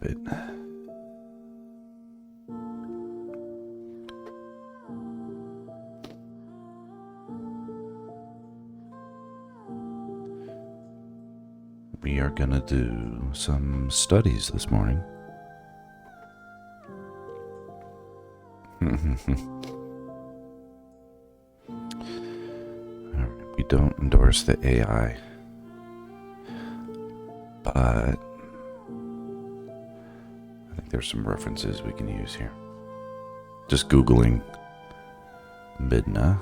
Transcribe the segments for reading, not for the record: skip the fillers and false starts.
it. We are gonna do some studies this morning. We don't endorse the AI, but I think there's some references we can use here. Just Googling Midna.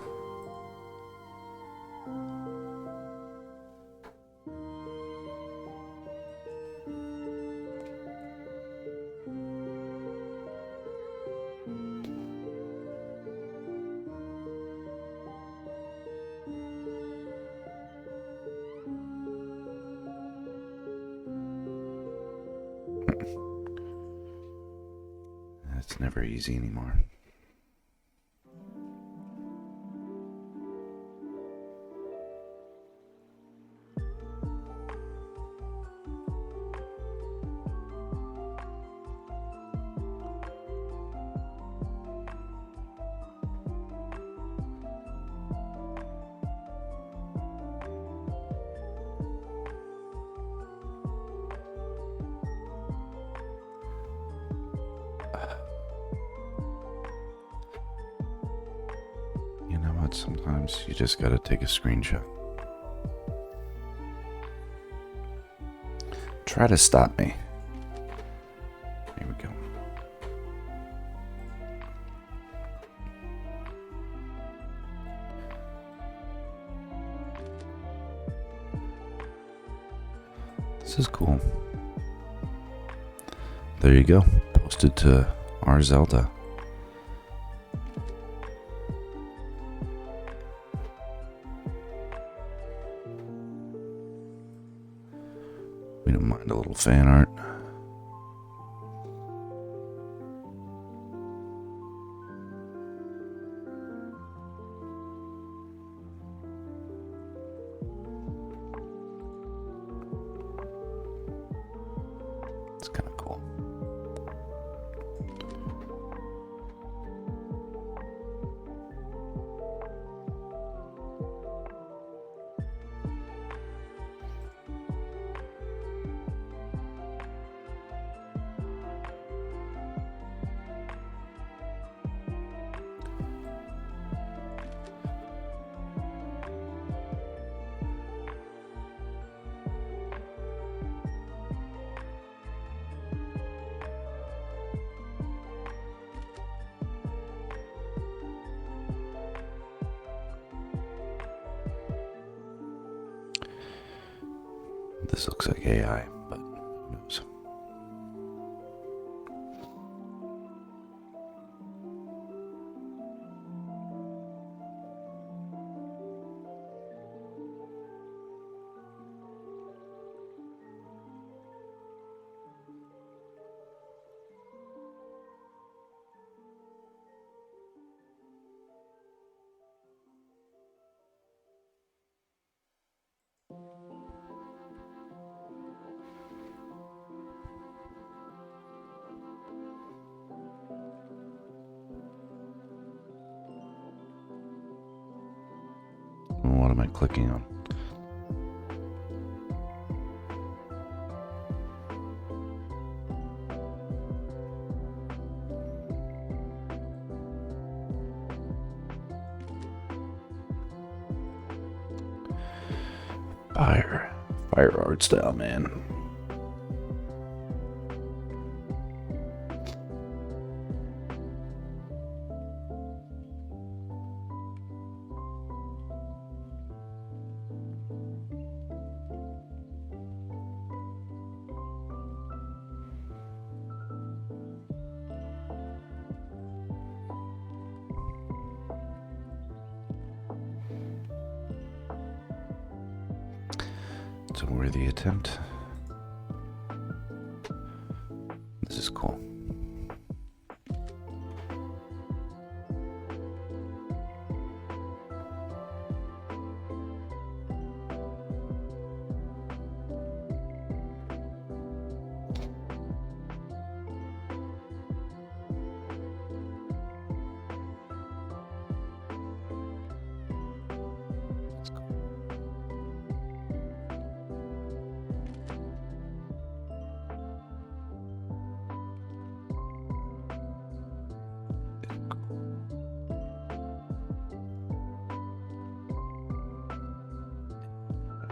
It's never easy anymore. You know what? Sometimes you just gotta take a screenshot. Try to stop me. Here we go. This is cool. There you go. Posted to our Zelda. We don't mind a little fan art. It's kind of cool. This looks like AI, but who knows? What am I clicking on? Fire art style, man. It's a worthy attempt. This is cool.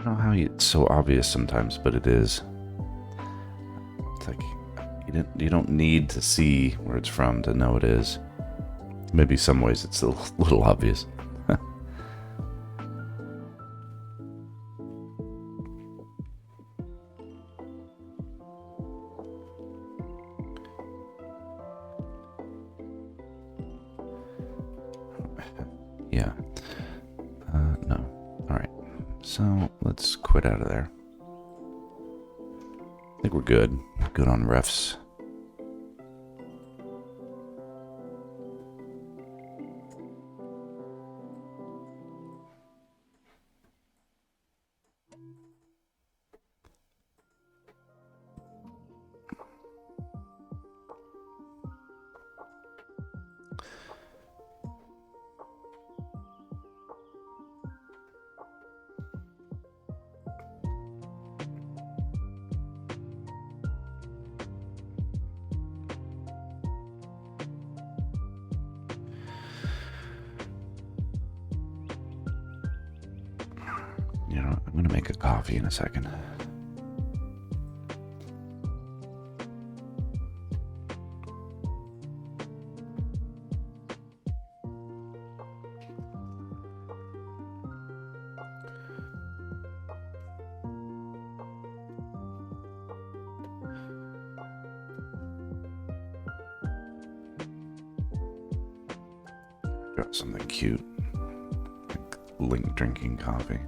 I don't know how it's so obvious sometimes, but it is. It's like you don't need to see where it's from to know it is. Maybe some ways it's a little obvious. Yeah. No. Alright. So, let's quit out of there. I think we're good. Good on refs. You know, I'm gonna make a coffee in a second. Got something cute, like Link drinking coffee.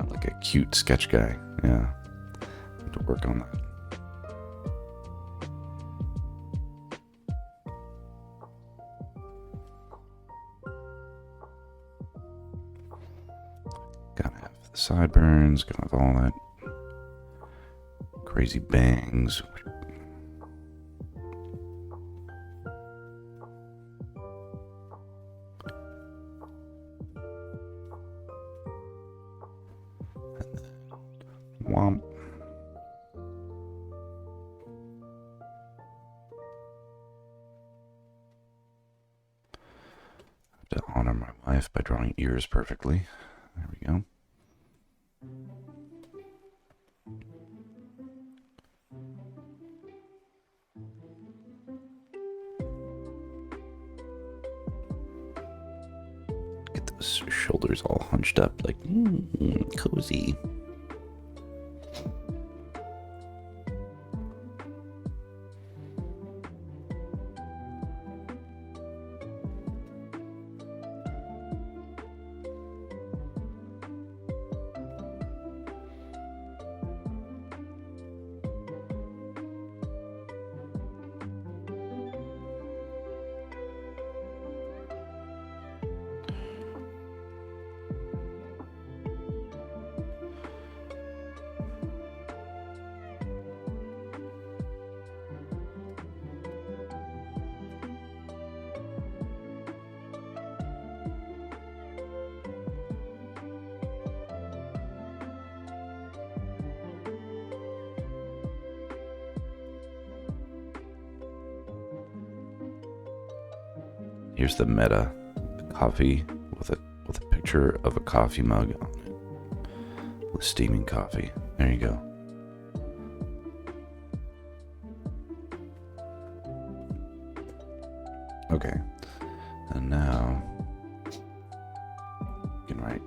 Like a cute sketch guy. Yeah. Need to work on that. Gotta have the sideburns, gotta have all that crazy bangs. Womp. I have to honor my wife by drawing ears perfectly. There we go. Get those shoulders all hunched up like cozy. Here's the meta coffee with a picture of a coffee mug on it with steaming coffee. There you go. Okay, and now you can write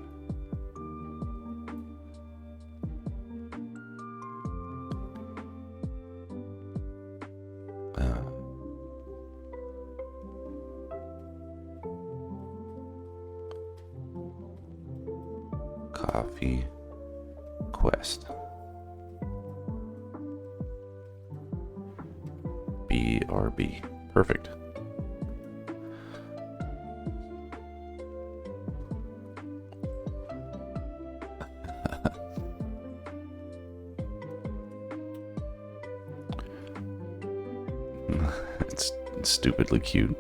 coffee quest. BRB. Perfect. It's stupidly cute.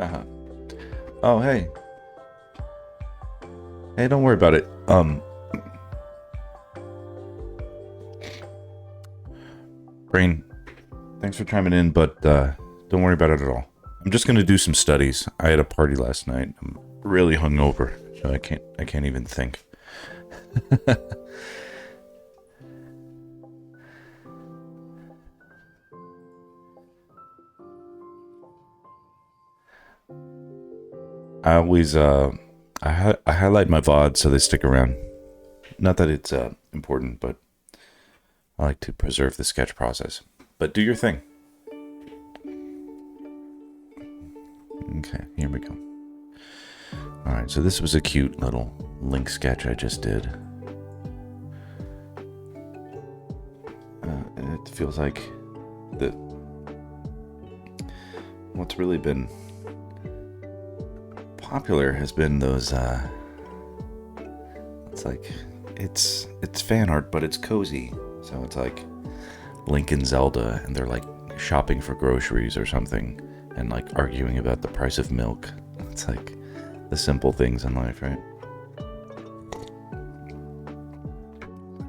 Uh-huh. Oh, hey. Hey, don't worry about it. Brain, thanks for chiming in, but don't worry about it at all. I'm just gonna do some studies. I had a party last night. I'm really hungover, so I can't even think. I always I highlight my VODs so they stick around. Not that it's important, but I like to preserve the sketch process. But do your thing. Okay, here we go. All right, so this was a cute little link sketch I just did. It feels like the what's really been popular has been those it's like it's fan art, but it's cozy. So it's like Link and Zelda, and they're like shopping for groceries or something, and like arguing about the price of milk. It's like the simple things in life, right?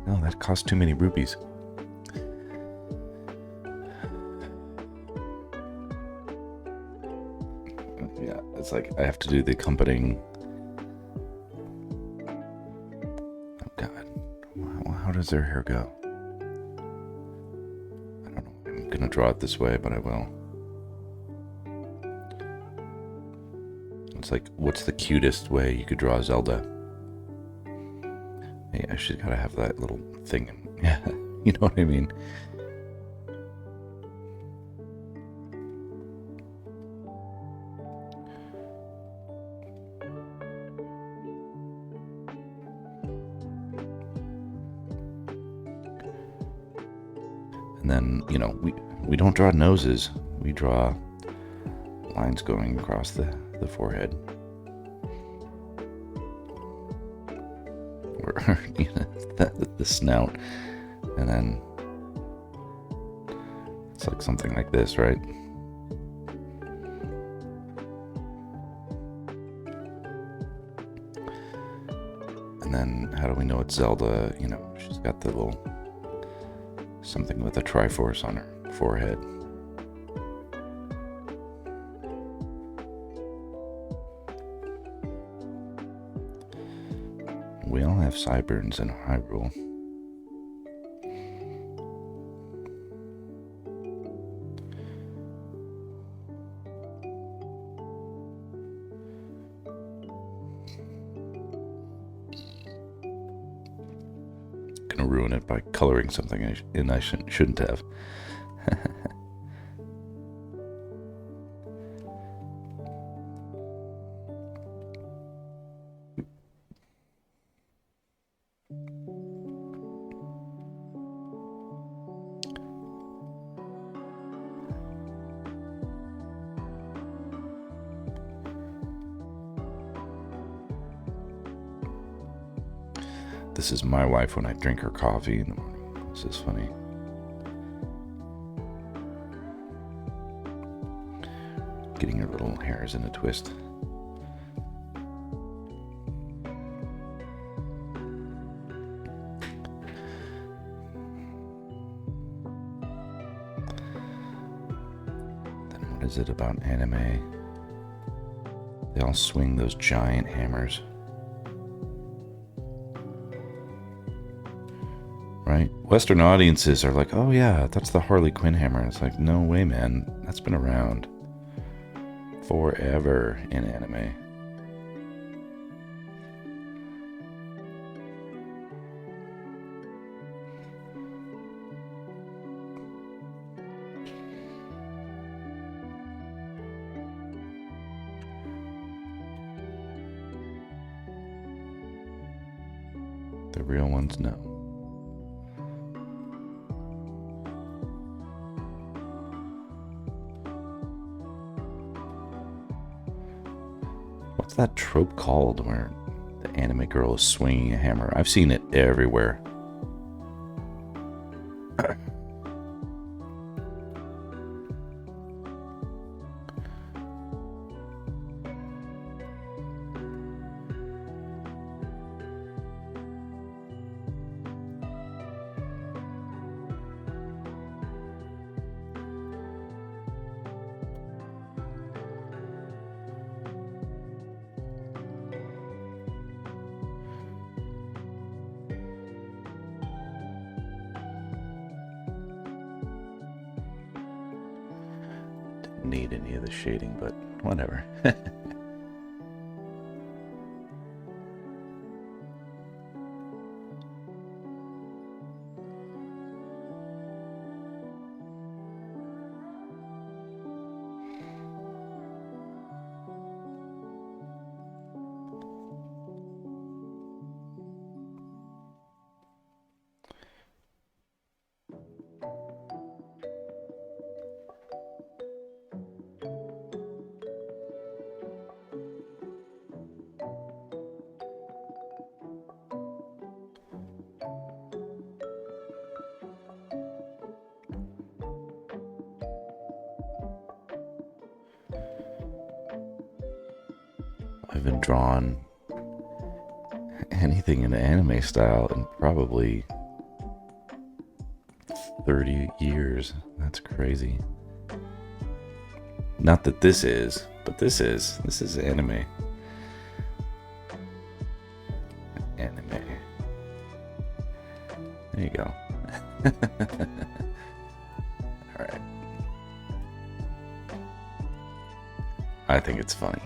Oh, that cost too many rupees. Yeah, it's like I have to do the accompanying. Oh God, how does their hair go? I don't know. I'm gonna draw it this way, but I will. It's like, what's the cutest way you could draw Zelda? Hey, I should gotta have that little thing. Yeah, you know what I mean. And then, you know, we don't draw noses. We draw lines going across the forehead. Or, you know, the snout. And then it's like something like this, right? And then how do we know it's Zelda? You know, she's got the little something with a Triforce on her forehead. We all have sideburns in Hyrule. Gonna ruin it by coloring something I shouldn't have. This is my wife when I drink her coffee in the morning. This is funny. Getting her little hairs in a twist. Then what is it about anime? They all swing those giant hammers. Right? Western audiences are like, oh yeah, that's the Harley Quinn hammer. It's like, no way, man. That's been around forever in anime. The real ones, no. What's that trope called where the anime girl is swinging a hammer? I've seen it everywhere. need any of the shading, but whatever. I haven't drawn anything in anime style in probably 30 years. That's crazy. Not that this is, but this is anime. Anime. There you go. All right. I think it's funny.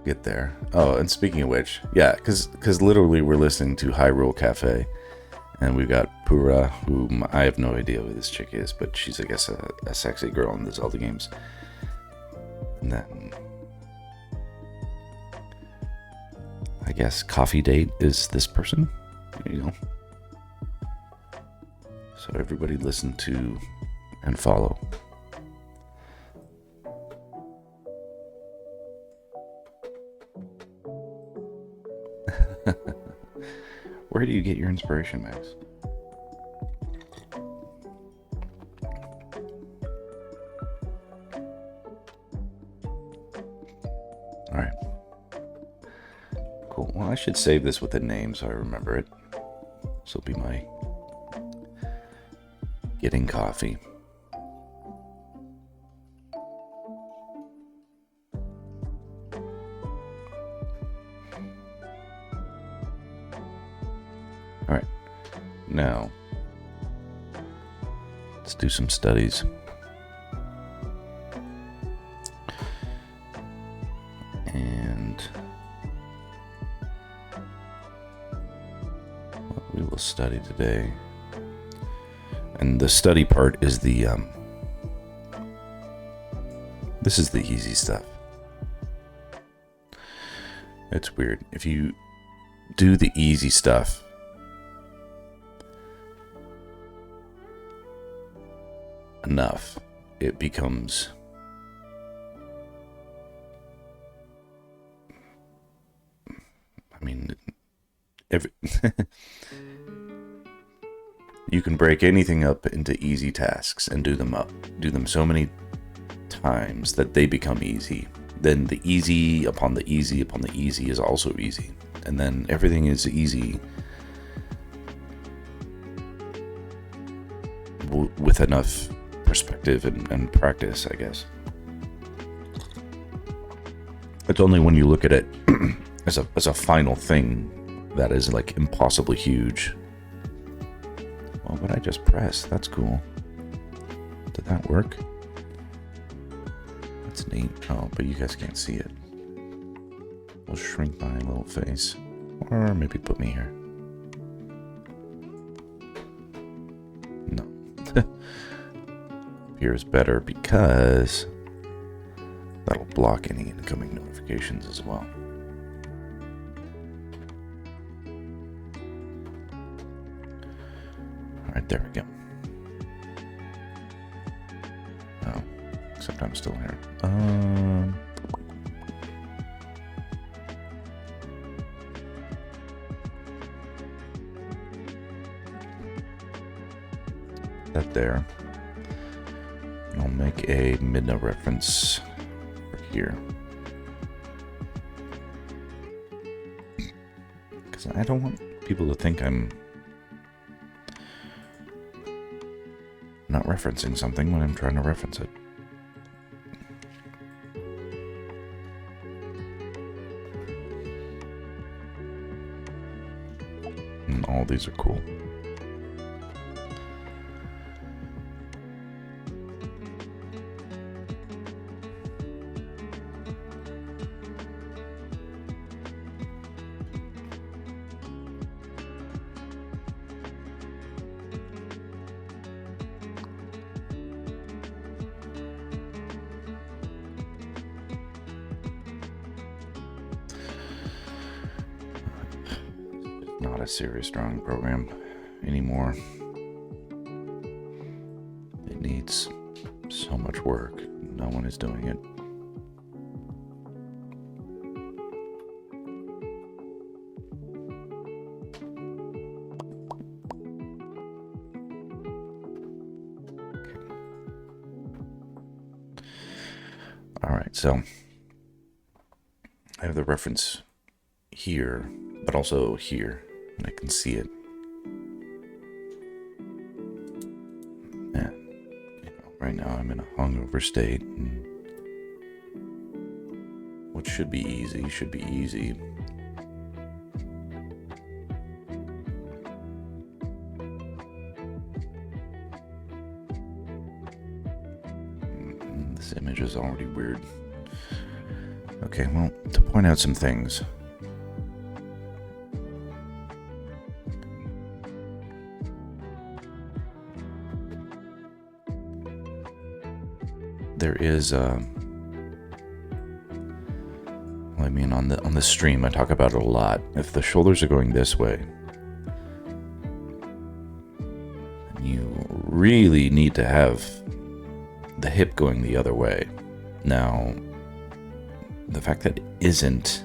Get there. Oh, and speaking of which, yeah, because literally we're listening to Hyrule Cafe, and we've got Pura, whom I have no idea who this chick is, but she's, I guess, a sexy girl in the Zelda games. And then, I guess, Coffee Date is this person, you know. So everybody listen to and follow. Where do you get your inspiration, Max? All right. Cool. Well, I should save this with a name so I remember it. This will be my getting coffee. All right. Now, let's do some studies. And what we will study today. And the study part is the, this is the easy stuff. It's weird. If you do the easy stuff, enough, it becomes you can break anything up into easy tasks and do them so many times that they become easy. Then the easy upon the easy upon the easy is also easy, and then everything is easy with enough perspective and practice, I guess. It's only when you look at it as a final thing that is like impossibly huge. Well, what I just pressed, that's cool. Did that work? That's neat. Oh, but you guys can't see it. We'll shrink my little face, or maybe put me here. No. Here is better because that'll block any incoming notifications as well. Alright, there we go. Oh, except I'm still here. That there. And I'll make a Midna reference for here. Because I don't want people to think I'm not referencing something when I'm trying to reference it. And all these are cool. Not a serious drawing program anymore. It needs so much work. No one is doing it. All right, so I have the reference here, but also here, and I can see it. And right now I'm in a hungover state, and what should be easy should be easy. This image is already weird. Okay, well, to point out some things. There is I mean, on the stream I talk about it a lot. If the shoulders are going this way, you really need to have the hip going the other way. Now, the fact that it isn't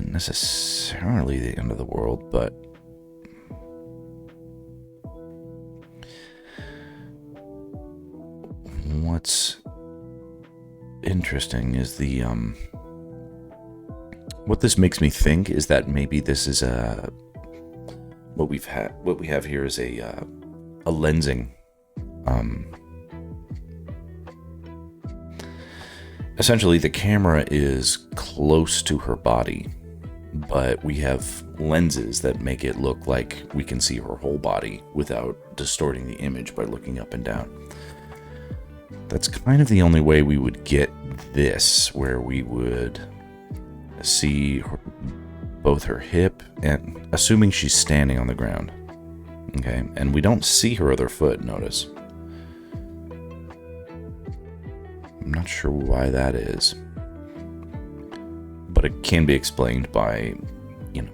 necessarily the end of the world, but what's interesting is the what this makes me think is that maybe this is what we have here is a lensing. Essentially, the camera is close to her body, but we have lenses that make it look like we can see her whole body without distorting the image by looking up and down. That's kind of the only way we would get this, where we would see both her hip, and assuming she's standing on the ground, okay, and we don't see her other foot, notice. I'm not sure why that is, but it can be explained by, maybe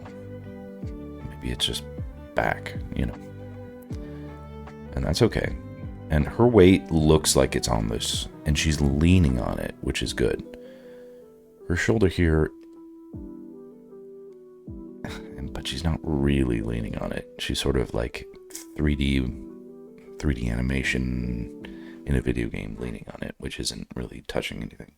it's just back, and that's okay. And her weight looks like it's on this, and she's leaning on it, which is good. Her shoulder here, but she's not really leaning on it. She's sort of like 3D animation in a video game leaning on it, which isn't really touching anything.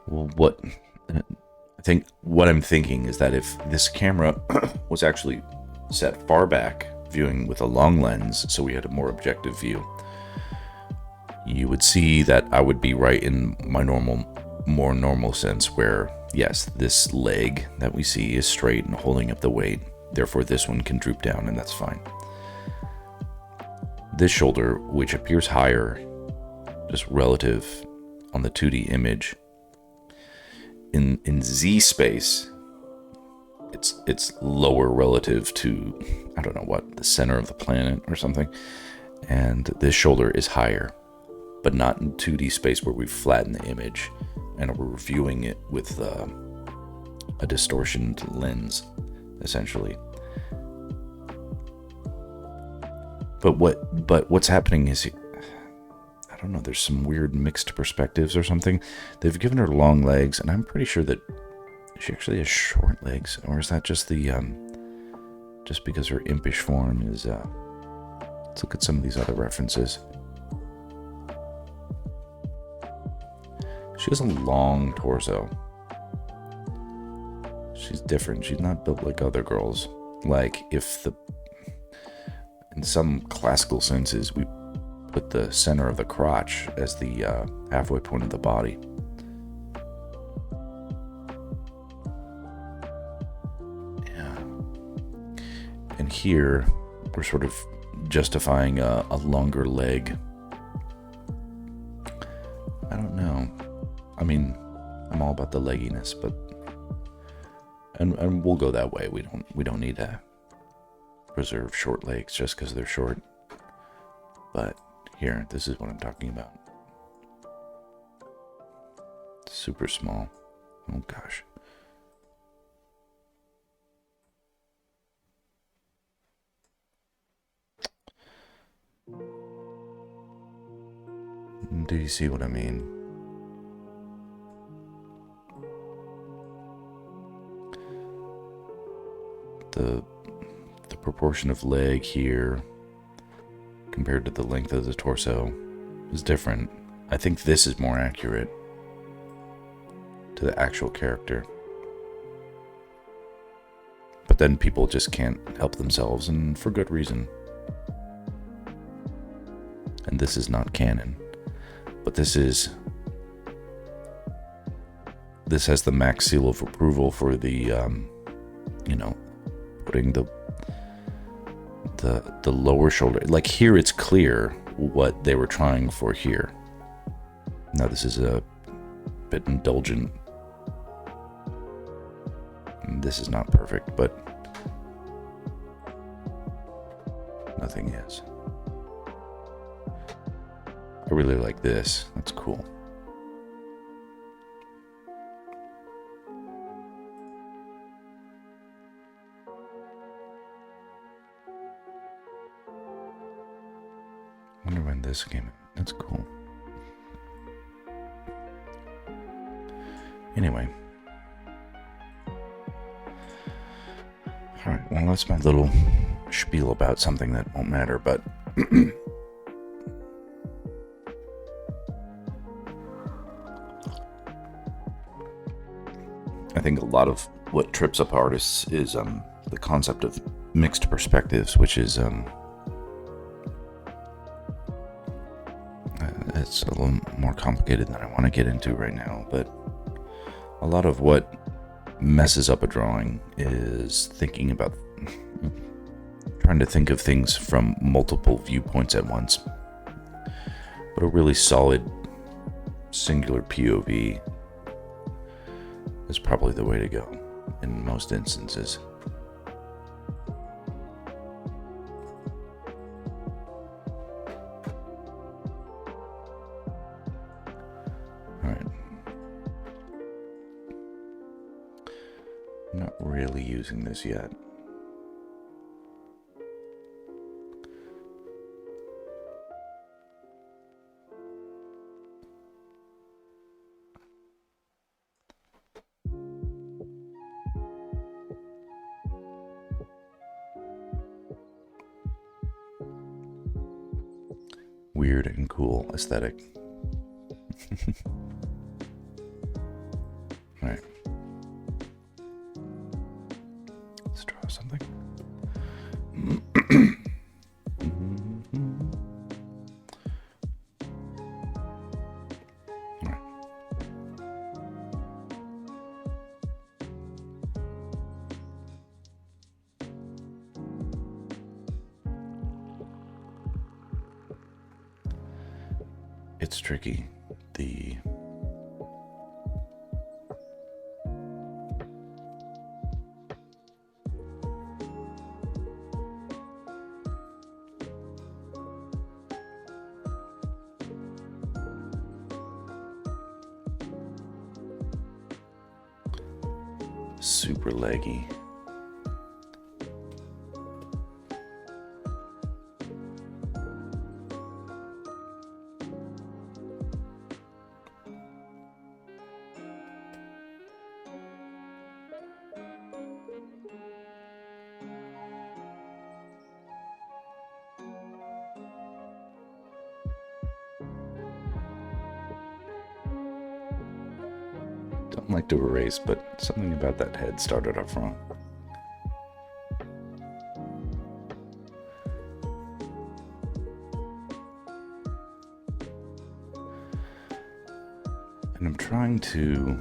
Well, what I'm thinking is that if this camera was actually set far back, viewing with a long lens, so we had a more objective view, you would see that I would be right in my more normal sense, where yes, this leg that we see is straight and holding up the weight, therefore this one can droop down, and that's fine. This shoulder, which appears higher, just relative on the 2D image, in Z space, it's lower relative to, I don't know what, the center of the planet or something, and this shoulder is higher, but not in 2D space where we flatten the image and we're viewing it with a distortioned lens, essentially. But what's happening is, I don't know, there's some weird mixed perspectives or something. They've given her long legs, and I'm pretty sure that she actually has short legs, or is that just the just because her impish form is Let's look at some of these other references. She has a long torso. She's different. She's not built like other girls. Like in some classical senses, we put the center of the crotch as the halfway point of the body. Yeah. And here, we're sort of justifying a longer leg. I don't know. I mean, I'm all about the legginess, but and we'll go that way. We don't need to preserve short legs just because they're short. But here, this is what I'm talking about. Super small. Oh gosh. Do you see what I mean? The proportion of leg here compared to the length of the torso is different. I think this is more accurate to the actual character. But then people just can't help themselves, and for good reason. And this is not canon. But this has the max seal of approval for the, putting the lower shoulder. Like here, it's clear what they were trying for here. Now this is a bit indulgent. This is not perfect, but nothing is. I really like this. That's cool. I wonder when this came in. That's cool. Anyway. Alright, well, that's my little spiel about something that won't matter, but I think a lot of what trips up artists is the concept of mixed perspectives, which is it's a little more complicated than I want to get into right now, but a lot of what messes up a drawing is trying to think of things from multiple viewpoints at once. But a really solid singular POV is probably the way to go in most instances. Alright. I'm not really using this yet. Weird and cool aesthetic. All right. Let's draw something. All right. It's tricky. The super leggy. don't like to erase, but something about that head started off wrong. And I'm trying to...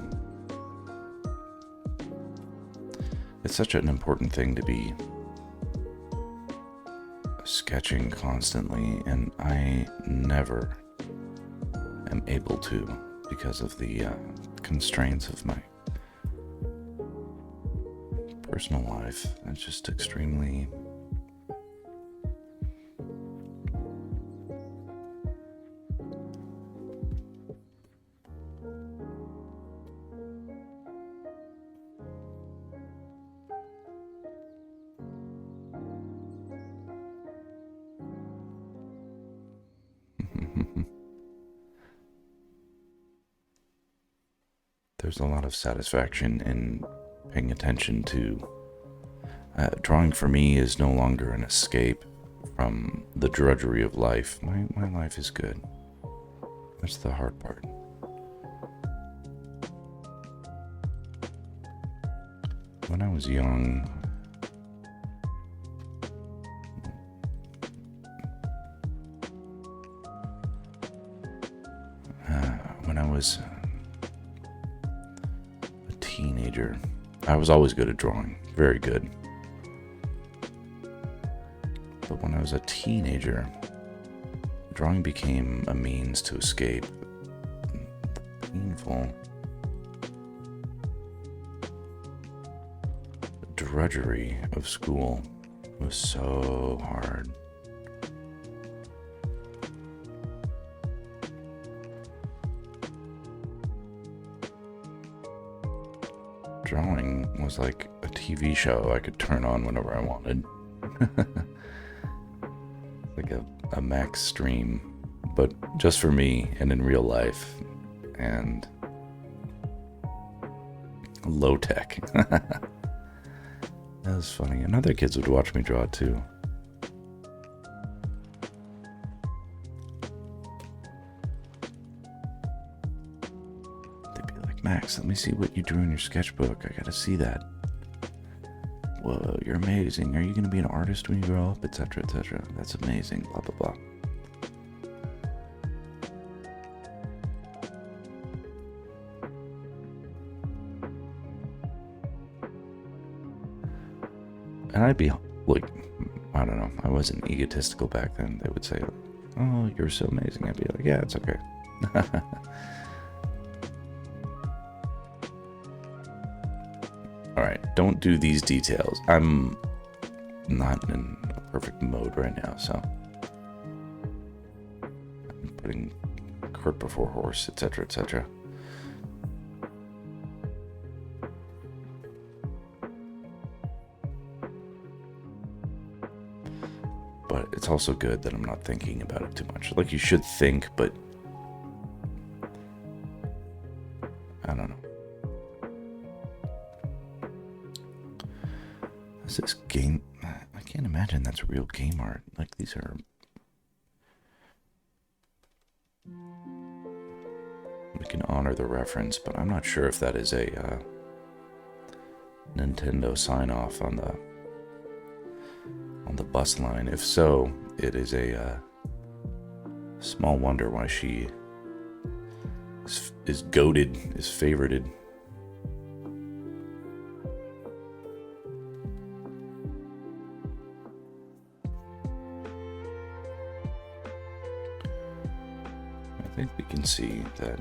It's such an important thing to be sketching constantly, and I never am able to because of the constraints of my personal life. It's just extremely... There's a lot of satisfaction in paying attention to... drawing for me is no longer an escape from the drudgery of life. My life is good. That's the hard part. When I was young, when I was a teenager, I was always good at drawing, very good. But when I was a teenager, drawing became a means to escape the painful drudgery of school. It was so hard. Drawing was like a TV show I could turn on whenever I wanted. Like a max stream, but just for me and in real life, and low tech. That was funny. And other kids would watch me draw too. They'd be like, Max, let me see what you drew in your sketchbook. I gotta see that. Whoa, you're amazing. Are you going to be an artist when you grow up? Etc., etc. That's amazing. Blah, blah, blah. And I'd be like, I don't know. I wasn't egotistical back then. They would say, oh, you're so amazing. I'd be like, yeah, it's okay. Alright, don't do these details. I'm not in a perfect mode right now, so I'm putting cart before horse, etc., etc. But it's also good that I'm not thinking about it too much. Like, you should think, but I don't know. This game, I can't imagine that's real game art. Like, these are... We can honor the reference, but I'm not sure if that is a Nintendo sign-off on the bus line. If so, it is a small wonder why she is goated, is favorited. I think we can see that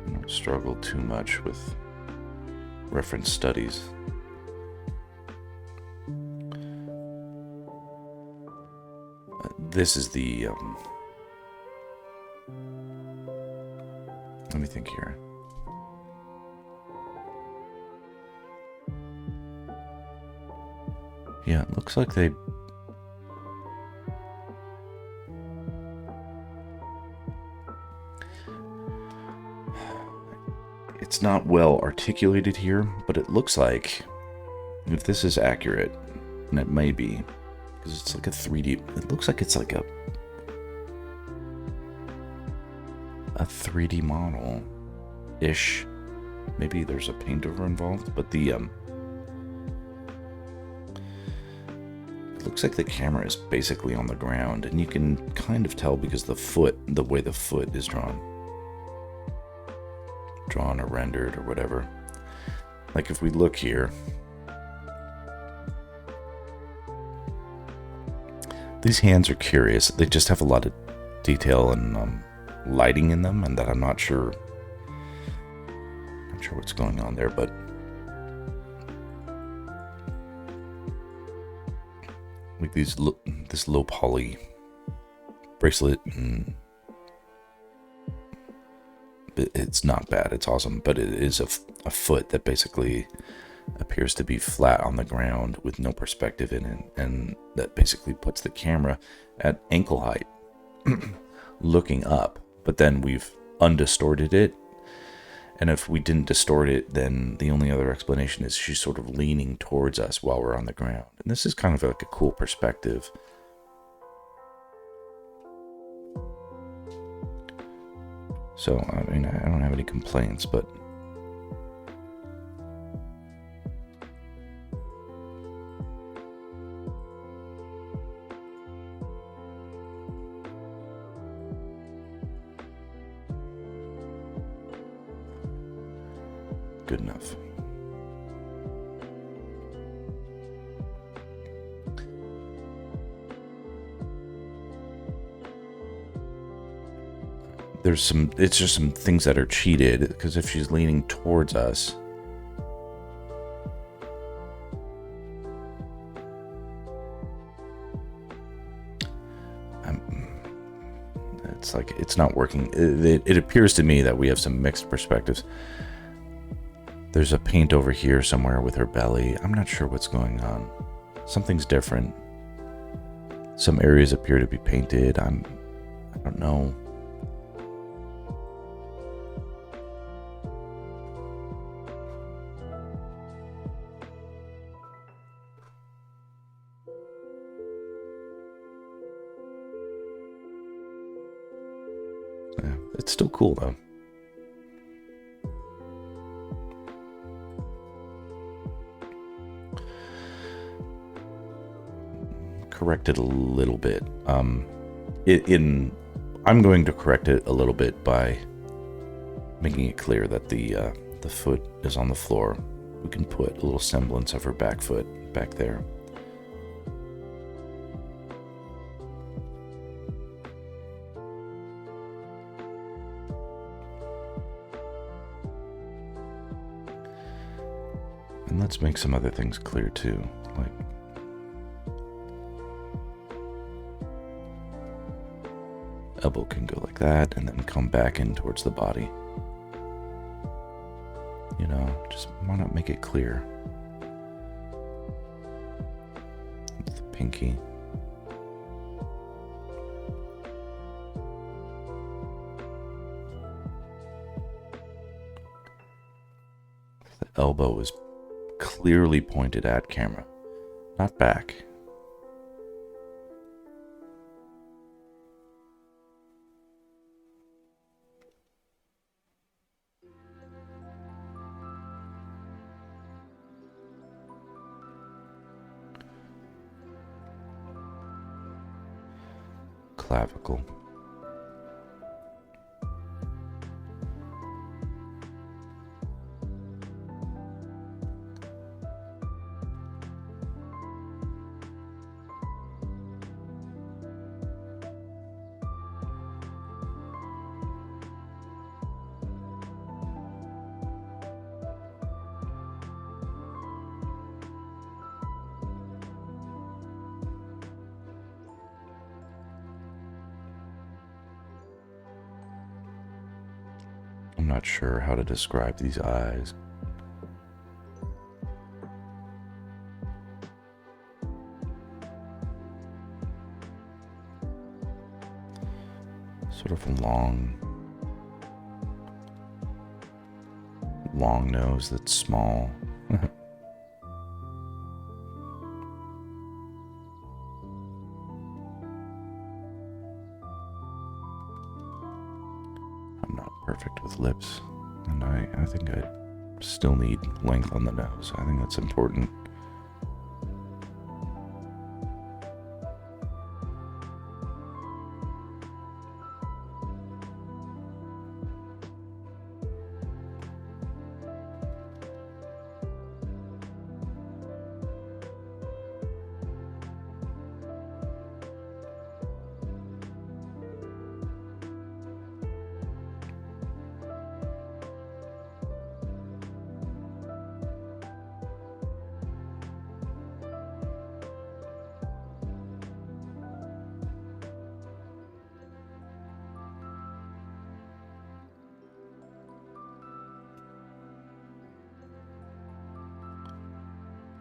I don't struggle too much with reference studies. This is the let me think here. Yeah, it looks like they... It's not well articulated here, but it looks like if this is accurate, and it may be, because it's like a 3D, it looks like it's like a 3D model-ish. Maybe there's a paint over involved, but the, it looks like the camera is basically on the ground, and you can kind of tell because the way the foot is drawn or rendered or whatever. Like if we look here, these hands are curious. They just have a lot of detail and lighting in them, and that I'm not sure what's going on there, but like this low poly bracelet, and it's not bad, it's awesome, but it is a foot that basically appears to be flat on the ground with no perspective in it, and that basically puts the camera at ankle height looking up, but then we've undistorted it, and if we didn't distort it, then the only other explanation is she's sort of leaning towards us while we're on the ground, and this is kind of like a cool perspective. So, I mean, I don't have any complaints, but good enough. It's just some things that are cheated, because if she's leaning towards us, it's like it's not working. It appears to me that we have some mixed perspectives. There's a paint over here somewhere with her belly. I'm not sure what's going on. Something's different. Some areas appear to be painted. I don't know. Yeah, it's still cool though. Correct it a little bit. I'm going to correct it a little bit by making it clear that the foot is on the floor. We can put a little semblance of her back foot back there. And let's make some other things clear too, like elbow can go like that and then come back in towards the body. You know, just why not make it clear? The pinky. The elbow is clearly pointed at camera, not back. Clavicle. I'm not sure how to describe these eyes. Sort of a long nose that's small. I'm not perfect with lips, and I think I still need length on the nose. I think that's important.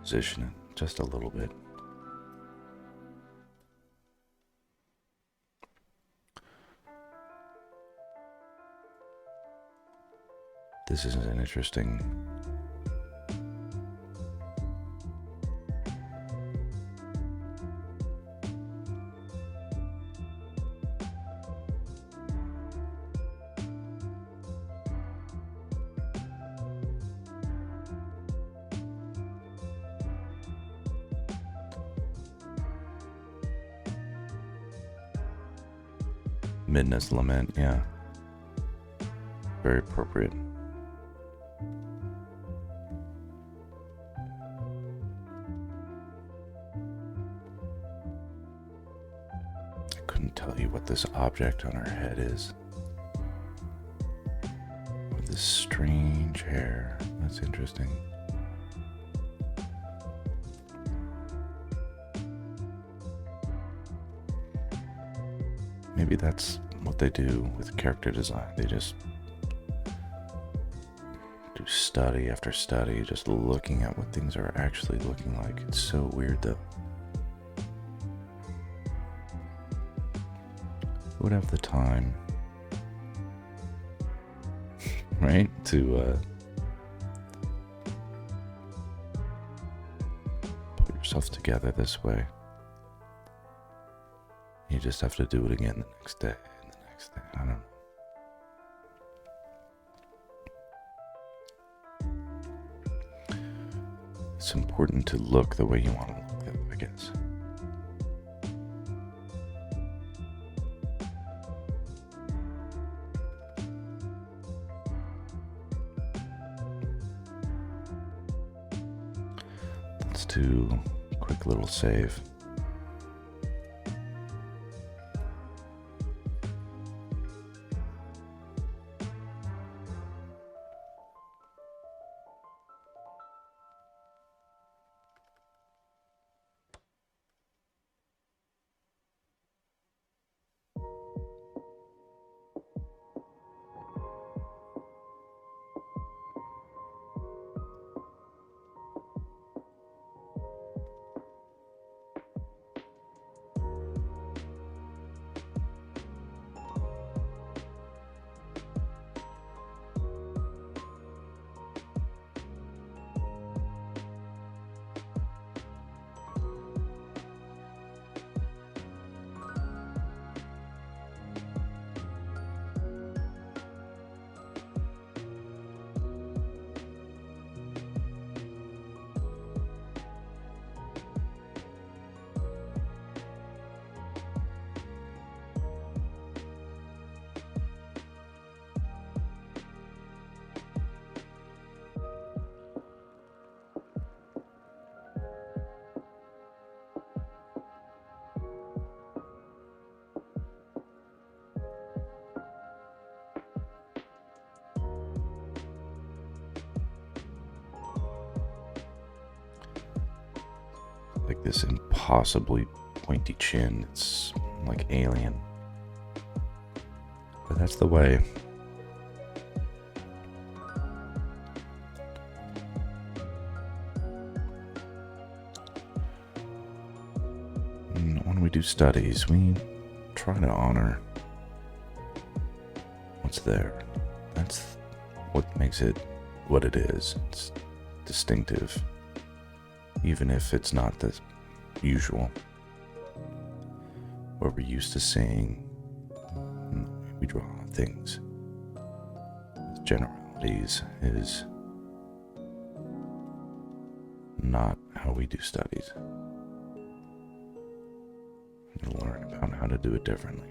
Position it just a little bit. This is an interesting Midna's lament, yeah. Very appropriate. I couldn't tell you what this object on her head is. With this strange hair. That's interesting. Maybe that's what they do with character design. They just do study after study, just looking at what things are actually looking like. It's so weird though. Who would have the time, right, to put yourself together this way? You just have to do it again the next day and the next day. I don't know. It's important to look the way you want to look, I guess. Let's do a quick little save. Like this impossibly pointy chin. It's like alien. But that's the way. And when we do studies, we try to honor what's there. That's what makes it what it is. It's distinctive, even if it's not the usual. Where we're used to seeing, we draw on things. generalities is not how we do studies. You learn about how to do it differently.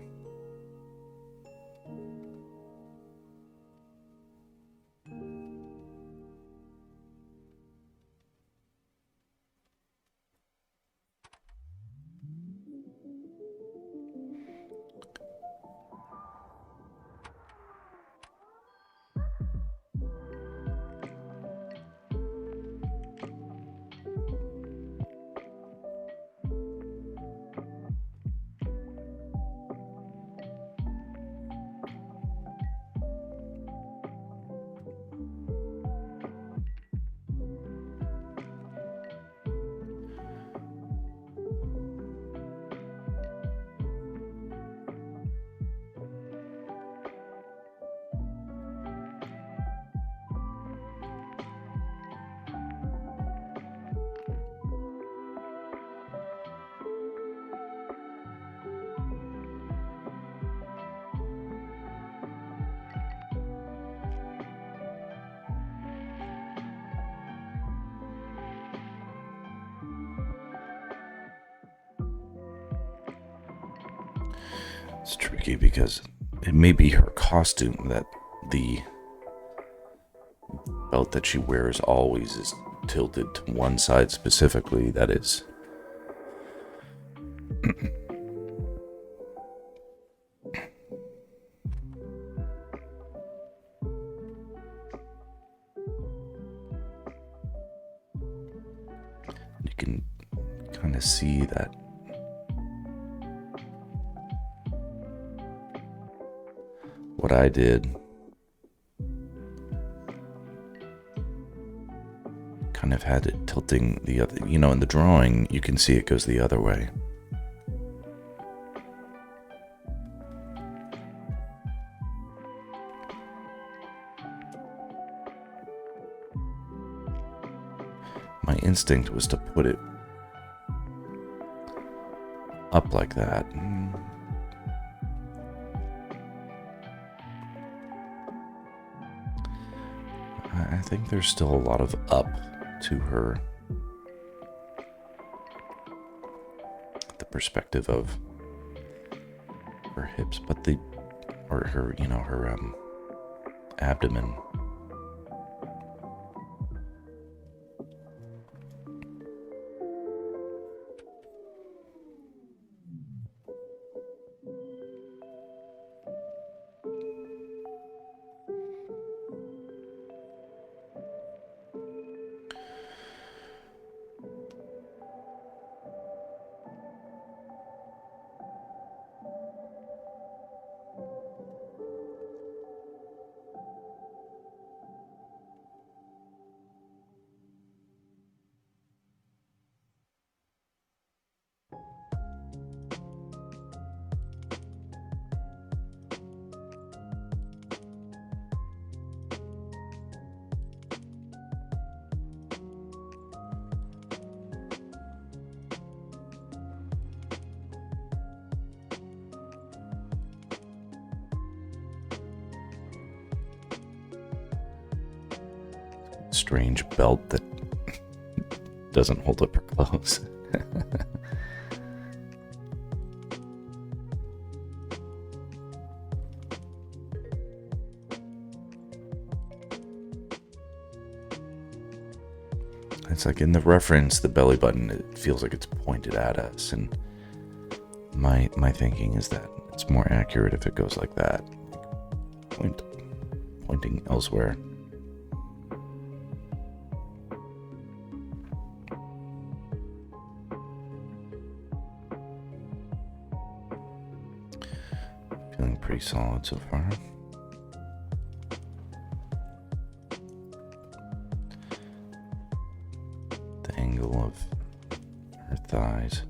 It's tricky because it may be her costume that the belt that she wears always is tilted to one side specifically. That is. You can kind of see that. What I did kind of had it tilting the other, in the drawing you can see it goes the other way. My instinct was to put it up like that. I think there's still a lot of up to her. The perspective of her hips, but her abdomen. Strange belt that doesn't hold up her clothes. It's like in the reference, the belly button, it feels like it's pointed at us, and my thinking is that it's more accurate if it goes like that, pointing elsewhere. Feeling pretty solid so far. The angle of her thighs.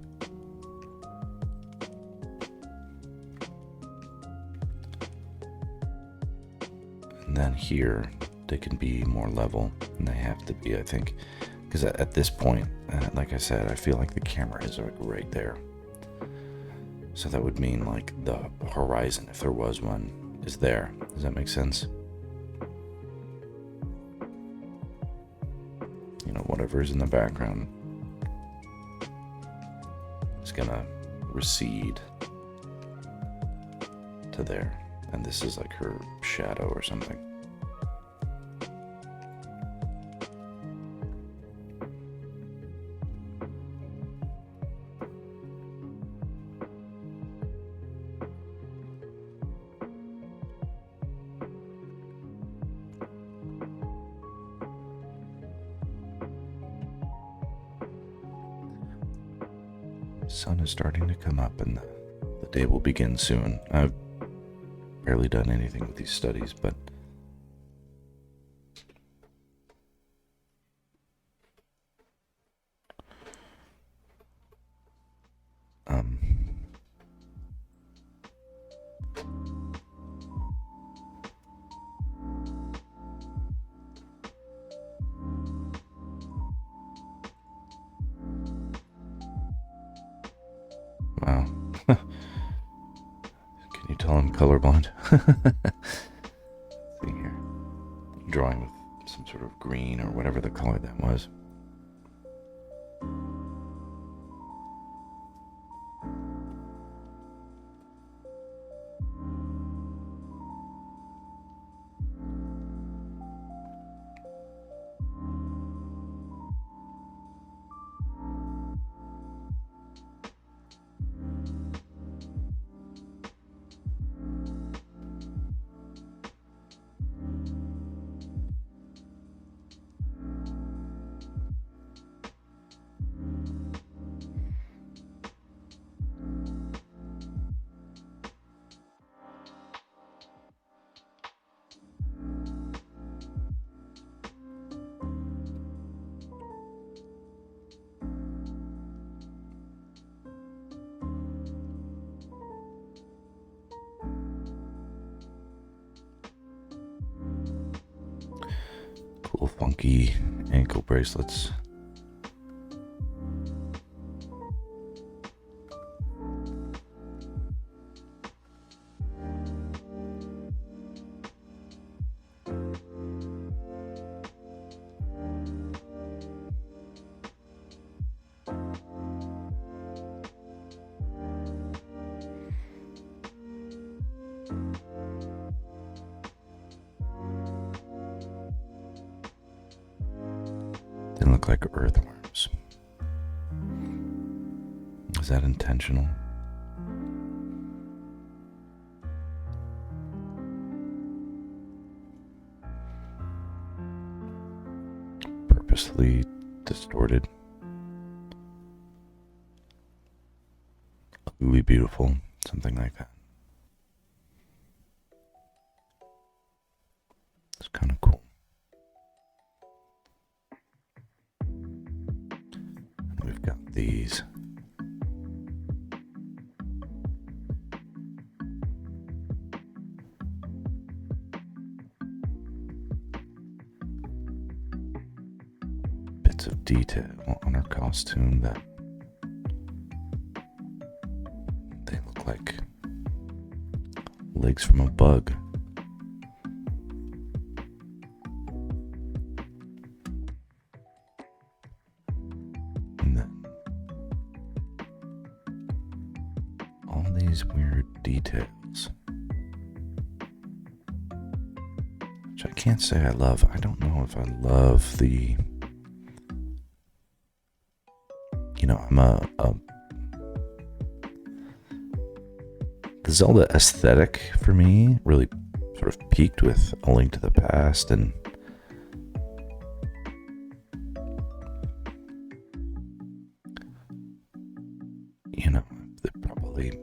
And then here, they can be more level, and they have to be, I think, because at this point, like I said, I feel like the camera is like right there. So that would mean like the horizon, if there was one, is there. Does that make sense? whatever's in the background is gonna recede to there. And this is like her shadow or something. Sun is starting to come up and the day will begin soon. I've barely done anything with these studies, but wow. Can you tell I'm colorblind? See here. I'm drawing with some sort of green or whatever the color that was. Cool funky ankle bracelets. They look like earthworms. Is that intentional? Purposely distorted? Ugly beautiful, something like that. It's kind of cool. We've got these. Bits of detail on her costume that they look like legs from a bug. These weird details, which I can't say I love. I don't know if I love the, I'm the Zelda aesthetic for me really sort of peaked with A Link to the Past, and they probably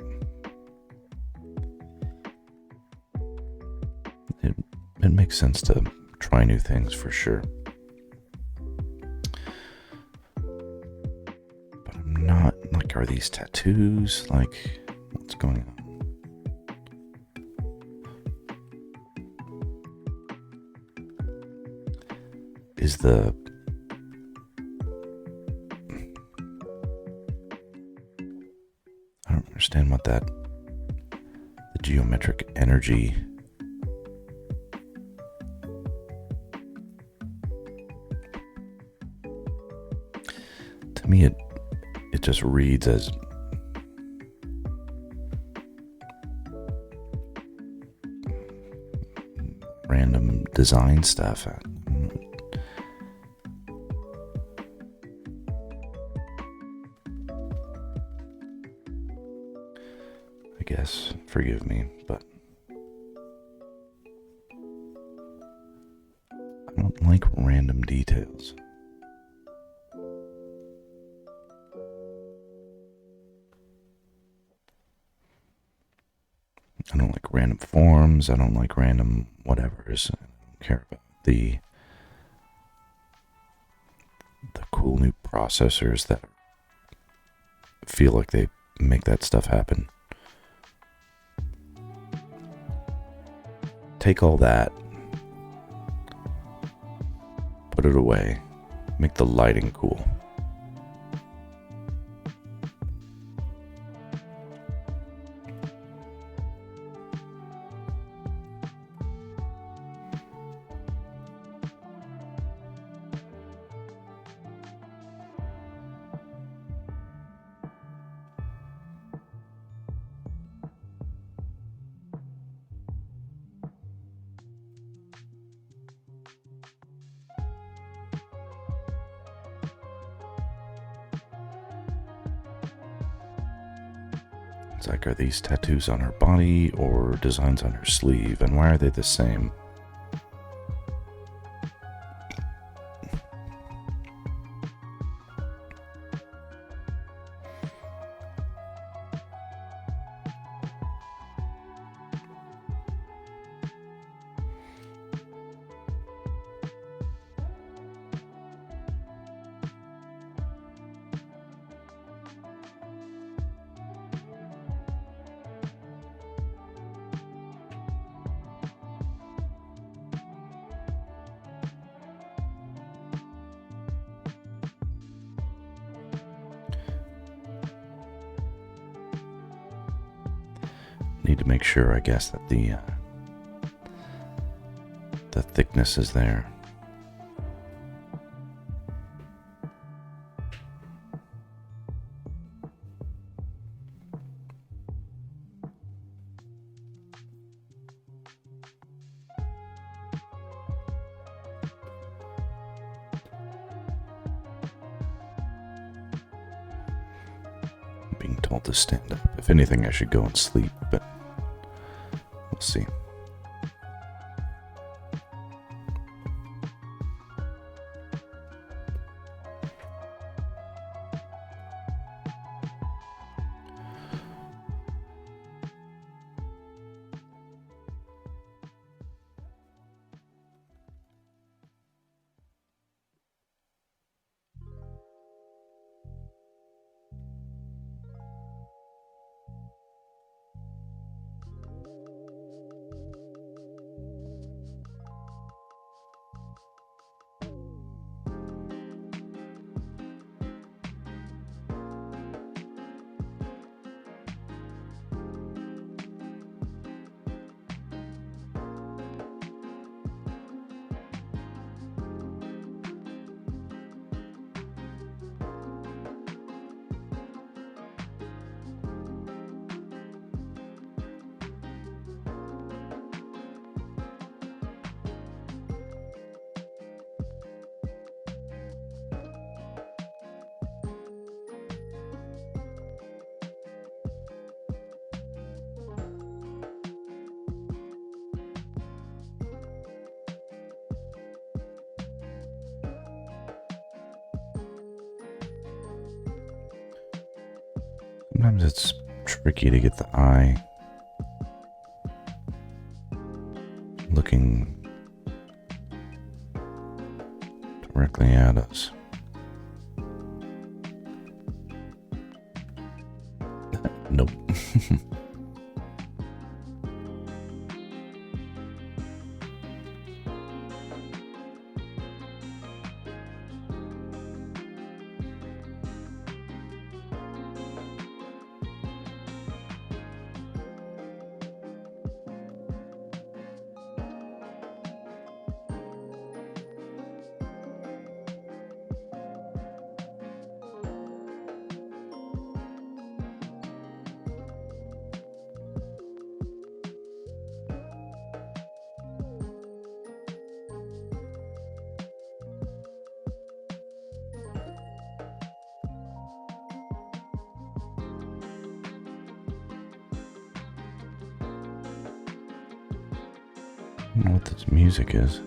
it makes sense to try new things for sure. But I'm not, like, are these tattoos? Like, what's going on? Is the I don't understand what the geometric energy To me, it just reads as random design stuff. I guess, forgive me, but I don't like random details. I don't like random forms. I don't like random whatevers. I don't care about the cool new processors that feel like they make that stuff happen. Take all that, put it away, make the lighting cool. It's like, are these tattoos on her body or designs on her sleeve? And why are they the same? Need to make sure, I guess, that the thickness is there. Being told to stand up. If anything, I should go and sleep, but we'll see. Sometimes it's tricky to get the eye looking directly at us. Nope. I don't know what this music is.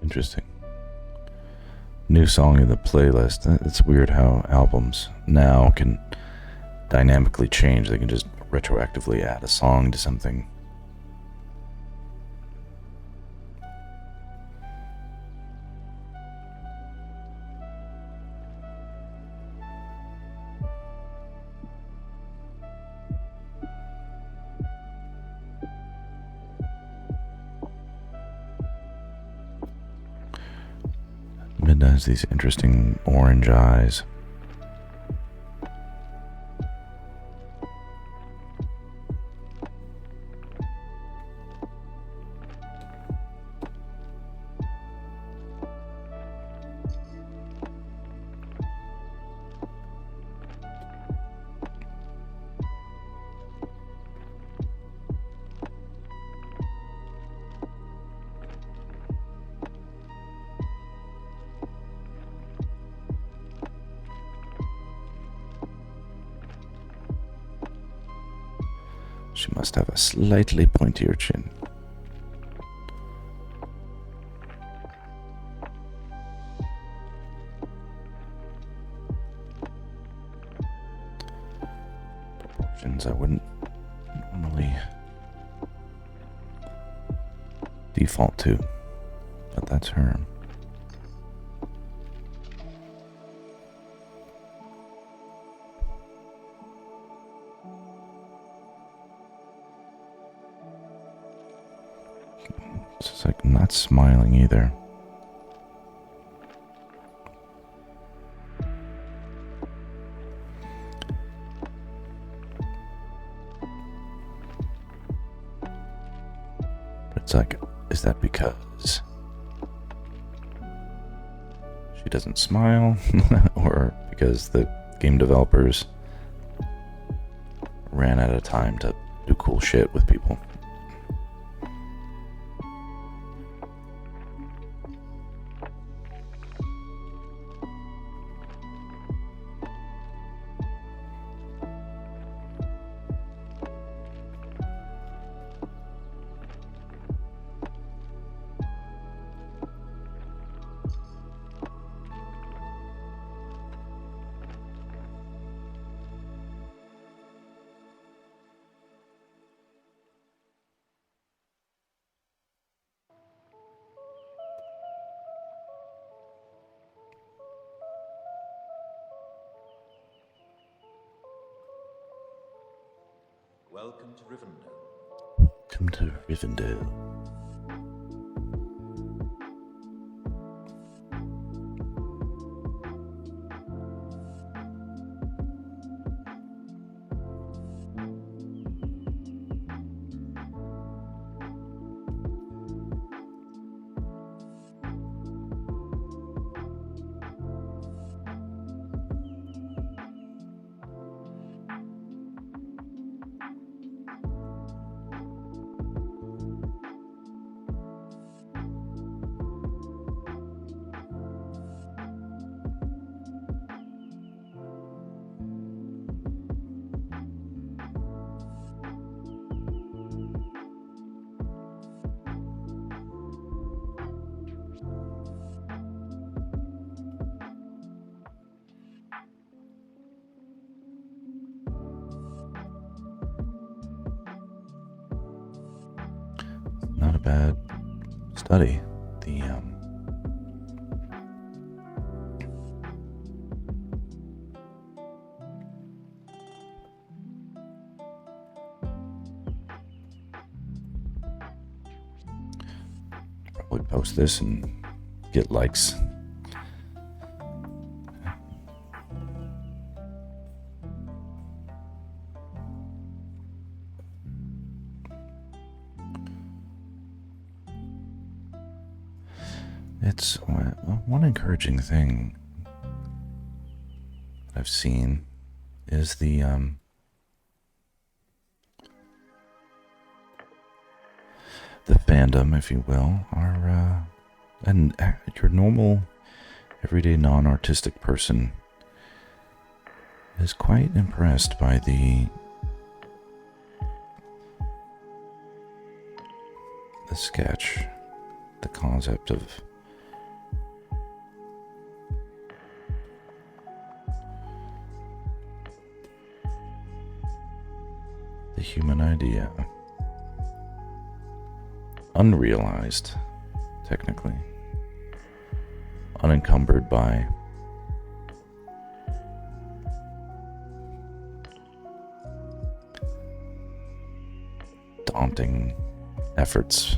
Interesting. New song in the playlist. It's weird how albums now can dynamically change. They can just retroactively add a song to something. Midna has these interesting orange eyes. She must have a slightly pointier chin. Proportions I wouldn't normally default to, but that's her. It's like not smiling either. But it's like, is that because she doesn't smile? Or because the game developers ran out of time to do cool shit with people. Welcome to Rivendell. Welcome to Rivendell. Not a bad study. Probably post this and get likes. It's one encouraging thing I've seen is the fandom, if you will, are and your normal, everyday, non-artistic person is quite impressed by the sketch, the concept of the human idea. Unrealized, technically. Unencumbered by daunting efforts.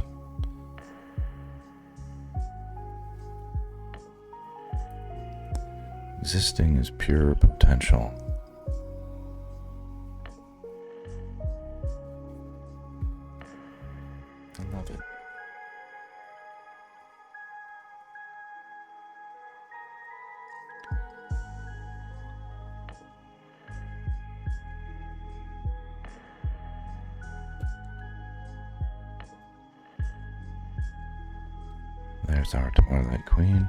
Existing is pure potential. I love it. There's our Twilight Queen.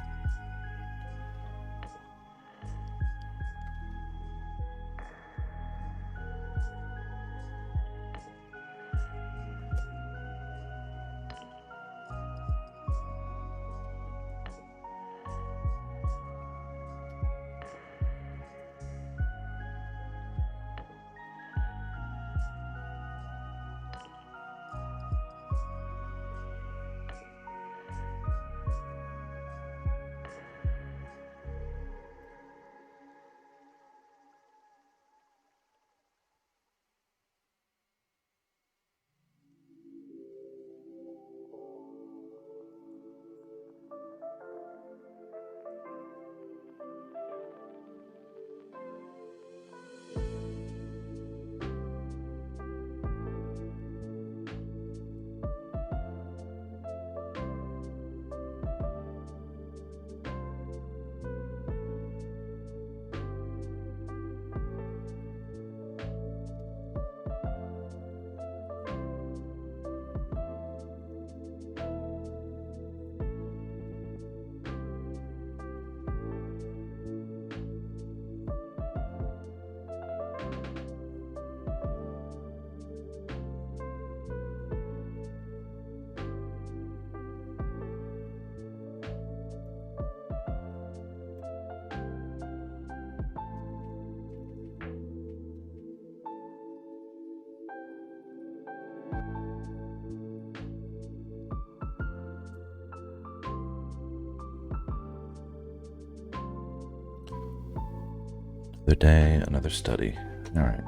Another day, another study. Alright,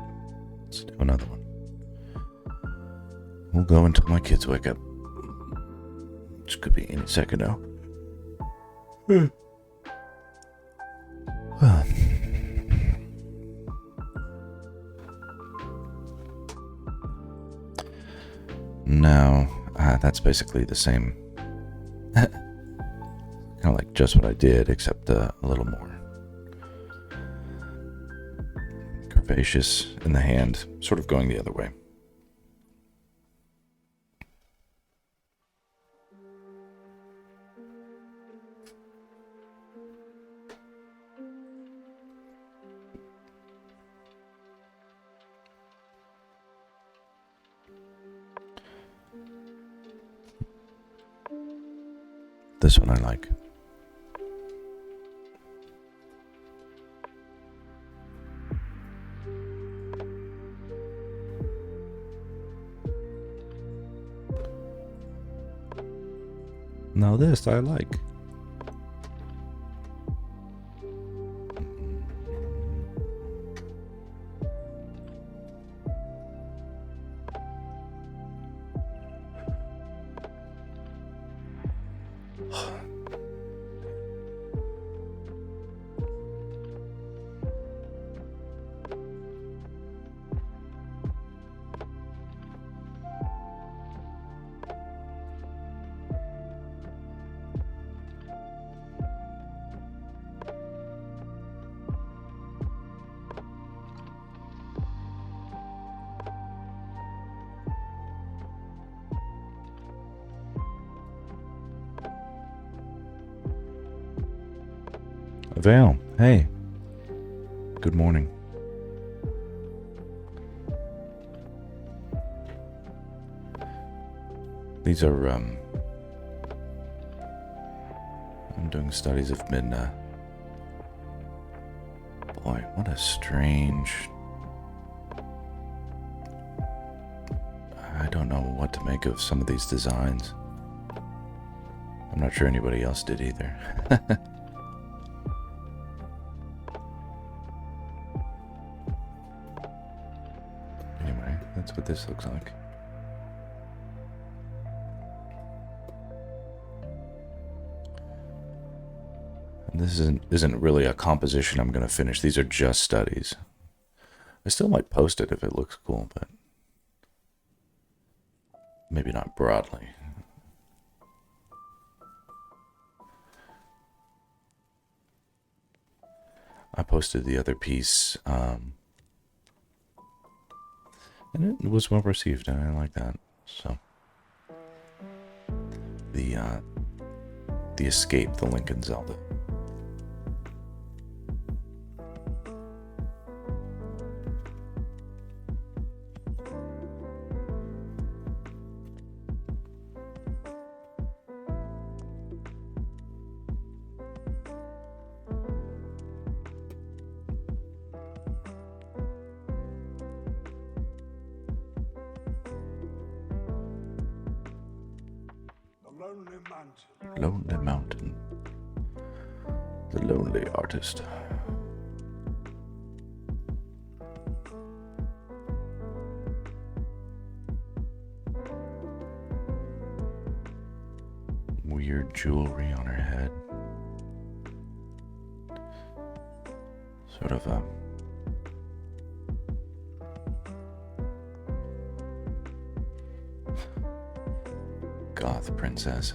let's do another one. We'll go until my kids wake up. Which could be any second now. Well. No, that's basically the same. Kind of like just what I did, except a little more curvaceous in the hand, sort of going the other way. This one I like. Now this I like. Val, hey. Good morning. These are, I'm doing studies of Midna. Boy, what a strange... I don't know what to make of some of these designs. I'm not sure anybody else did either. Anyway, that's what this looks like. And this isn't really a composition I'm going to finish. These are just studies. I still might post it if it looks cool, but maybe not broadly. I posted the other piece, and it was well received, and I like that. So the Escape, the Lincoln Zelda. Lonely Mountain. The Lonely Artist. Weird jewelry on her head. Sort of a goth princess.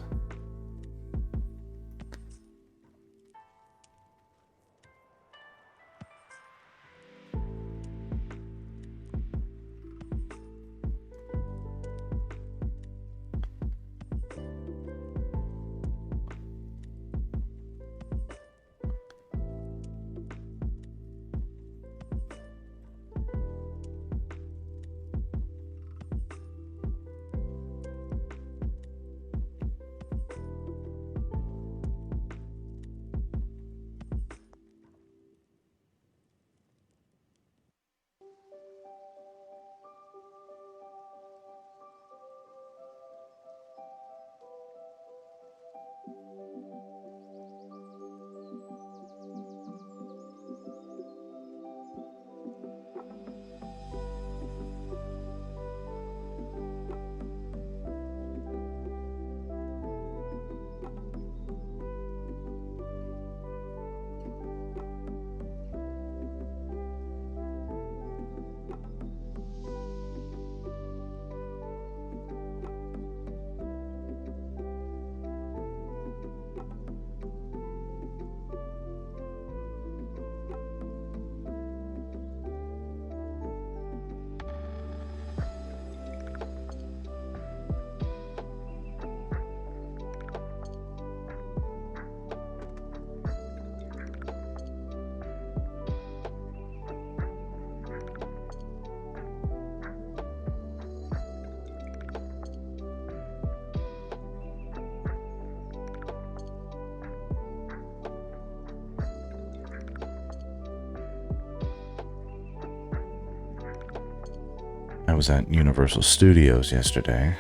I was at Universal Studios yesterday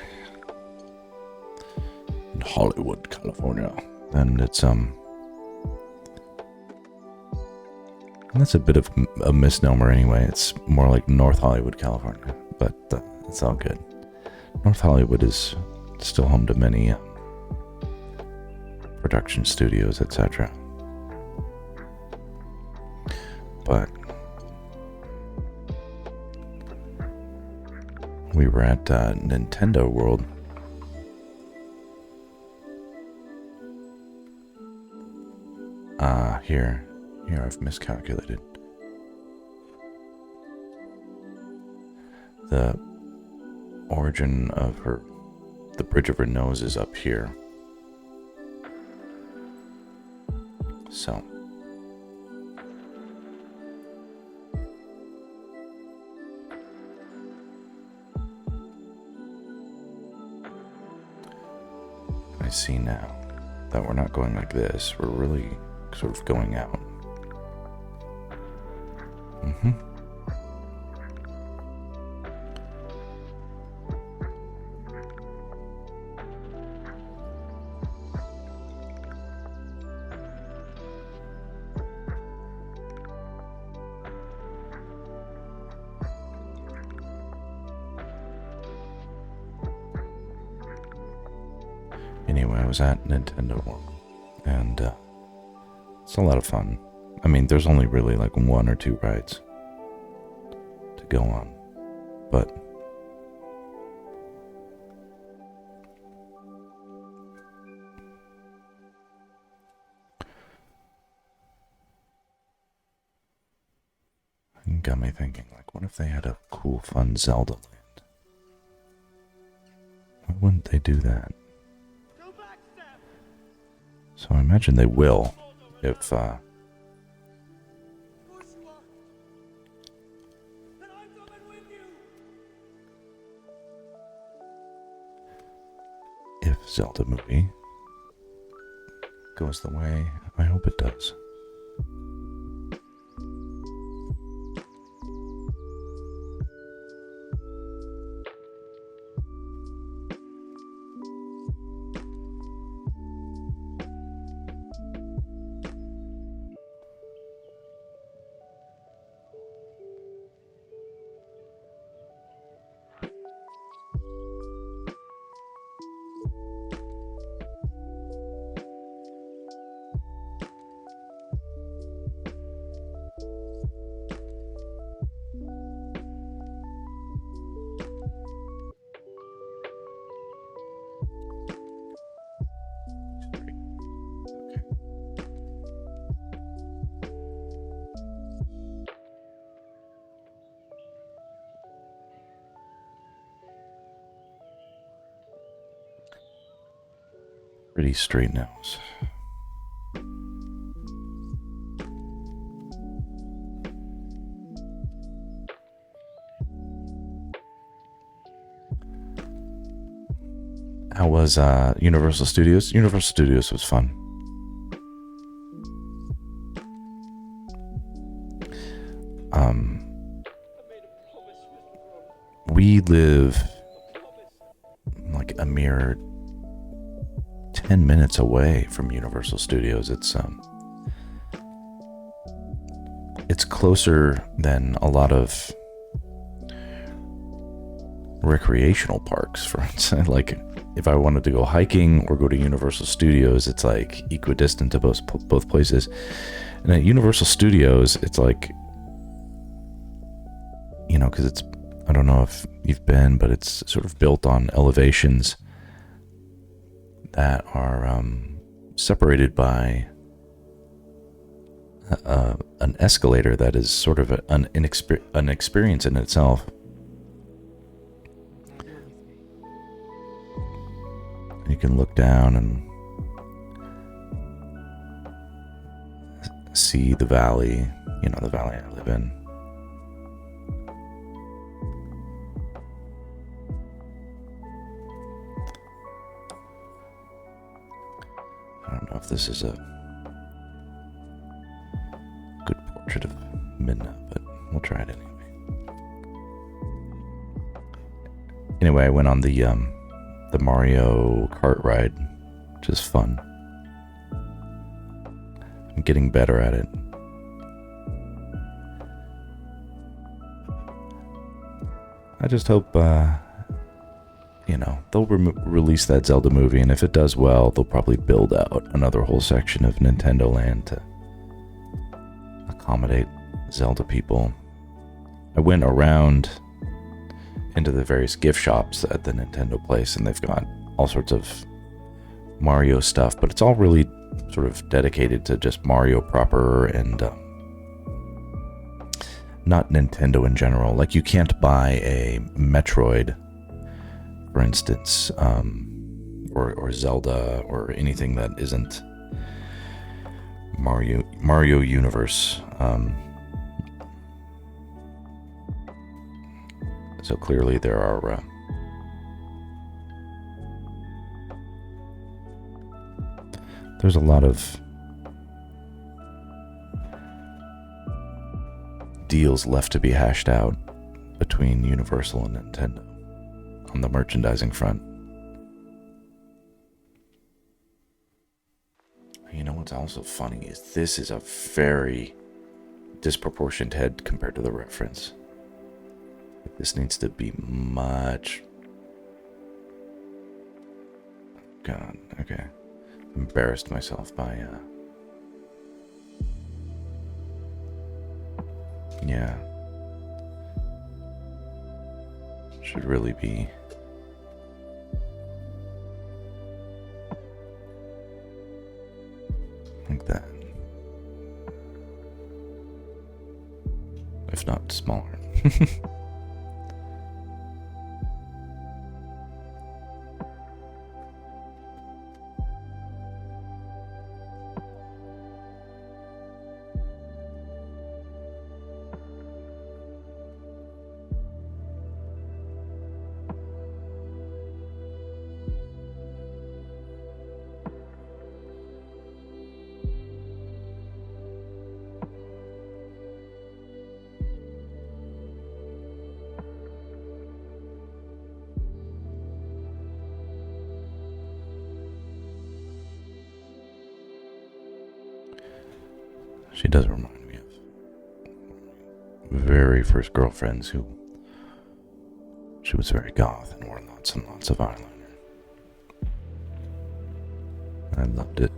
in Hollywood, California, and and that's a bit of a misnomer anyway. It's more like North Hollywood, California, but it's all good. North Hollywood is still home to many production studios, etc. But we were at Nintendo World. Here I've miscalculated. The origin of the bridge of her nose is up here. So. I see now that we're not going like this. We're really sort of going out. Anyway, I was at Nintendo World, and it's a lot of fun. I mean, there's only really like 1 or 2 rides to go on, but it got me thinking, like, what if they had a cool, fun Zelda land? Why wouldn't they do that? So I imagine they will, if Zelda movie goes the way I hope it does. Pretty straight nose. How was Universal Studios? Universal Studios was fun. We live like a mere 10 minutes away from Universal Studios. It's closer than a lot of recreational parks, for instance. Like if I wanted to go hiking or go to Universal Studios, it's like equidistant to both places. And at Universal Studios, it's like, you know, because it's, I don't know if you've been, but it's sort of built on elevations that are separated by an escalator that is sort of an experience in itself. You can look down and see the valley, you know, the valley I live in. I don't know if this is a good portrait of Midna, but we'll try it anyway. Anyway, I went on the Mario Kart ride, which is fun. I'm getting better at it. I just hope, they'll release that Zelda movie, and if it does well, they'll probably build out another whole section of Nintendo Land to accommodate Zelda people. I went around into the various gift shops at the Nintendo place, and they've got all sorts of Mario stuff, but it's all really sort of dedicated to just Mario proper and not Nintendo in general. Like, you can't buy a Metroid, for instance, or Zelda, or anything that isn't Mario Universe. So clearly there are there's a lot of deals left to be hashed out between Universal and Nintendo on the merchandising front. You know what's also funny is this is a very disproportionate head compared to the reference. This needs to be much... God, okay. Embarrassed myself by, yeah. Should really be... like that. If not smaller. She does remind me of very first girlfriends who she was very goth and wore lots and lots of eyeliner. I loved it.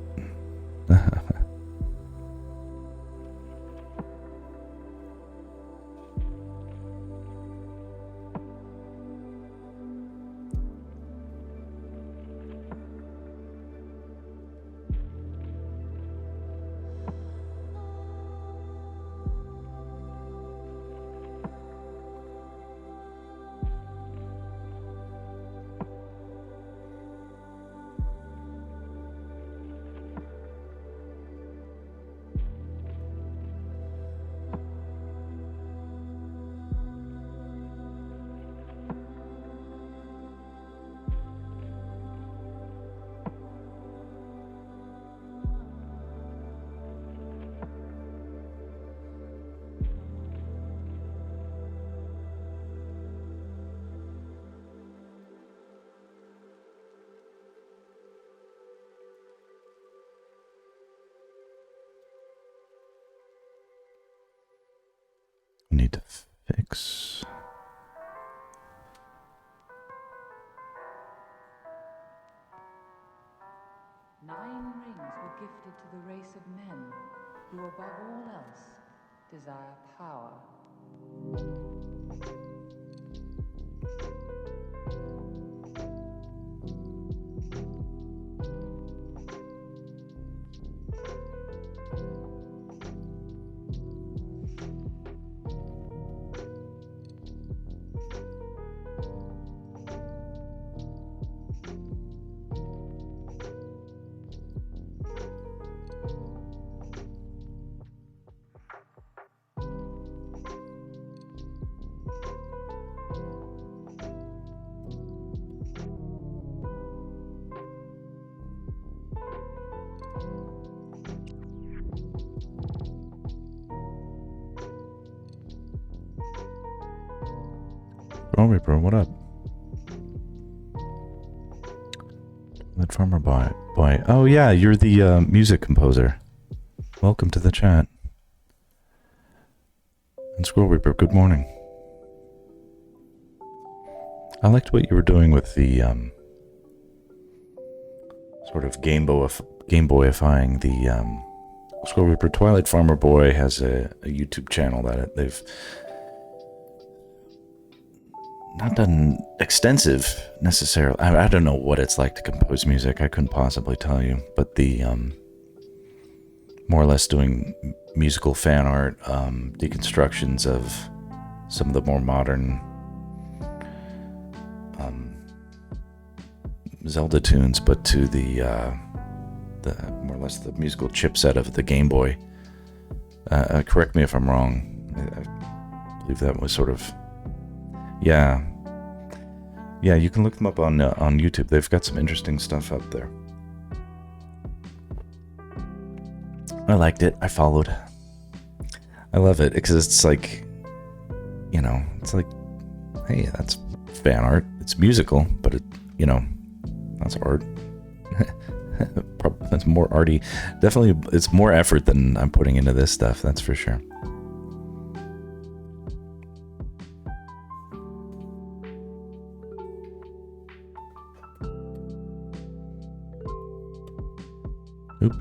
We need to fix. Nine rings were gifted to the race of men who, above all else, desire power. Alright, bro, what up? Farmer Boy. Oh yeah, you're the music composer. Welcome to the chat. And Squirrel Reaper, good morning. I liked what you were doing with the sort of Game Boyifying the Squirrel Reaper. Twilight Farmer Boy has a YouTube channel that they've not done extensive necessarily. I don't know what it's like to compose music. I couldn't possibly tell you, but the more or less doing musical fan art, deconstructions of some of the more modern Zelda tunes, but to the more or less the musical chipset of the Game Boy. Correct me if I'm wrong. I believe that was sort of, yeah. You can look them up on YouTube. They've got some interesting stuff up there. I liked it. I followed. I love it because it's like, it's like, hey, that's fan art. It's musical, but that's art. That's more arty. Definitely, it's more effort than I'm putting into this stuff. That's for sure. Oop.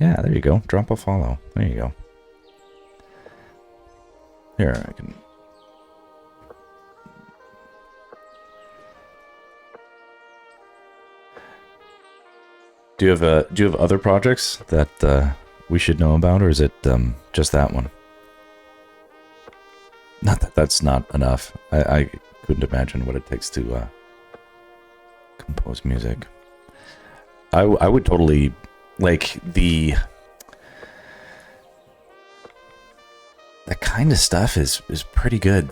Yeah, there you go. Drop a follow. There you go. Here, I can... Do you have other projects that we should know about, or is it just that one? Not that that's not enough. I couldn't imagine what it takes to compose music. I would totally... Like, that kind of stuff is pretty good.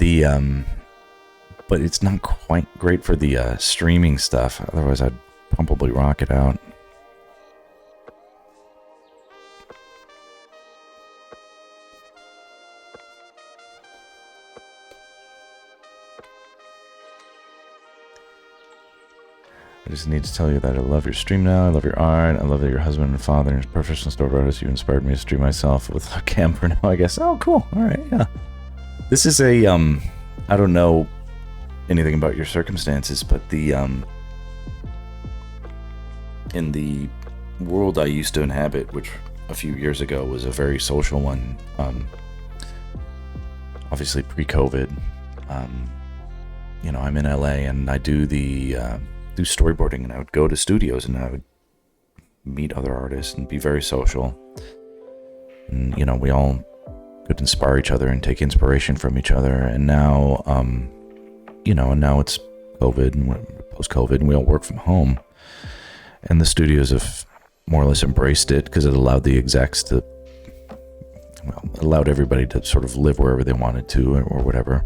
But it's not quite great for the streaming stuff. Otherwise, I'd probably rock it out. I just need to tell you that I love your stream now. I love your art. I love that your husband and father and professional storyboard artist. You inspired me to stream myself with a camper now, I guess. Oh, cool. All right, yeah. This is a, I don't know anything about your circumstances, but the, in the world I used to inhabit, which a few years ago was a very social one, obviously pre-COVID, I'm in LA and I do do storyboarding, and I would go to studios and I would meet other artists and be very social. And, we all could inspire each other and take inspiration from each other. And now, and now it's COVID and we're post-COVID and we all work from home. And the studios have more or less embraced it because it allowed the execs to, it allowed everybody to sort of live wherever they wanted to or whatever.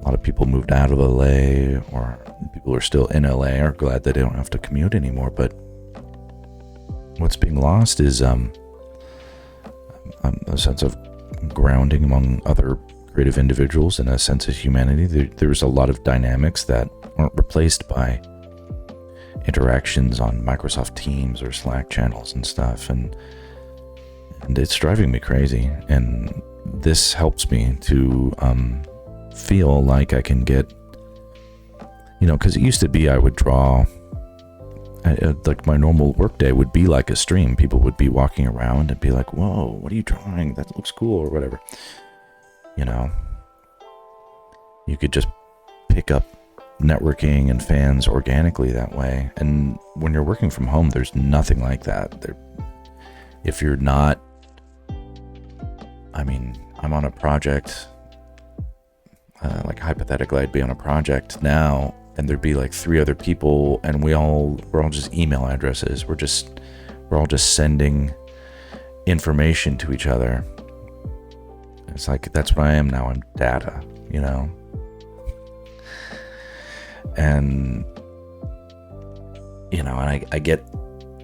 A lot of people moved out of LA, or people who are still in LA are glad that they don't have to commute anymore. But what's being lost is a sense of grounding among other creative individuals and a sense of humanity. There's a lot of dynamics that aren't replaced by interactions on Microsoft Teams or Slack channels and stuff. And it's driving me crazy. And this helps me to feel like I can get, because it used to be I would draw, like my normal workday would be like a stream. People would be walking around and be like, whoa, what are you drawing? That looks cool, or whatever. You could just pick up networking and fans organically that way. And when you're working from home, there's nothing like that. If you're not, I'm on a project, like hypothetically I'd be on a project now and there'd be like 3 other people and we're all just email addresses. We're all just sending information to each other. It's like, that's what I am now. I'm data, and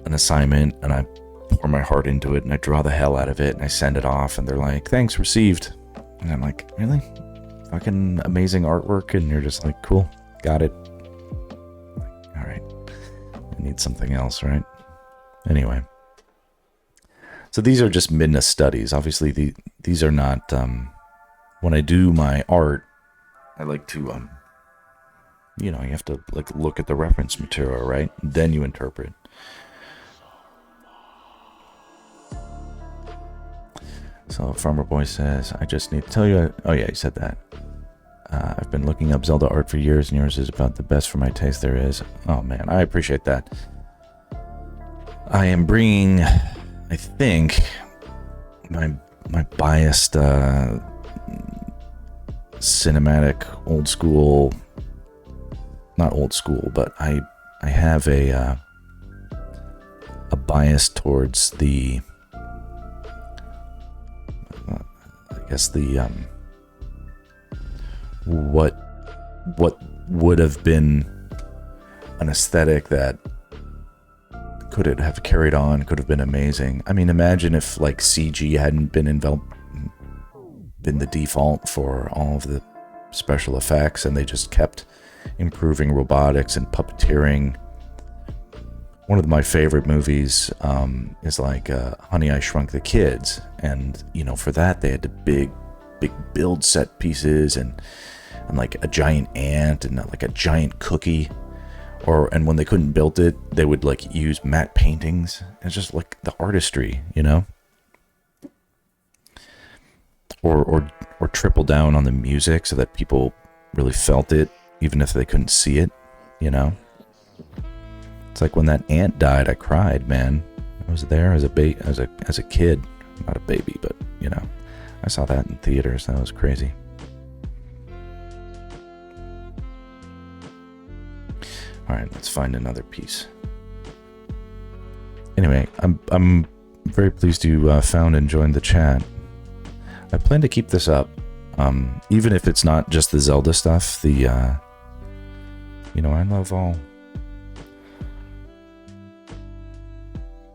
and an assignment and I pour my heart into it and I draw the hell out of it and I send it off and they're like, thanks, received. And I'm like, really? Fucking amazing artwork? And you're just like, cool, got it. All right, I need something else, right? Anyway. So these are just Midna studies. Obviously, these are not, when I do my art, I like to, you have to like look at the reference material, right? Then you interpret. So Farmer Boy says, I just need to tell you, oh yeah, he said that. I've been looking up Zelda art for years, and yours is about the best for my taste there is. Oh man, I appreciate that. I am bringing, I think, my biased cinematic old school, not old school, but I have a bias towards the, I guess the what would have been an aesthetic that could it have carried on, could have been amazing. I mean, imagine if like CG hadn't been the default for all of the special effects and they just kept improving robotics and puppeteering. One of my favorite movies is like Honey, I Shrunk the Kids, and for that they had to big build set pieces and like a giant ant and like a giant cookie. And when they couldn't build it, they would like use matte paintings. It's just like the artistry, Or triple down on the music so that people really felt it, even if they couldn't see it, It's like when that ant died, I cried, man. I was there as a kid, not a baby, but I saw that in theaters. That was crazy. All right, let's find another piece. Anyway, I'm very pleased you found and joined the chat. I plan to keep this up, even if it's not just the Zelda stuff. I love all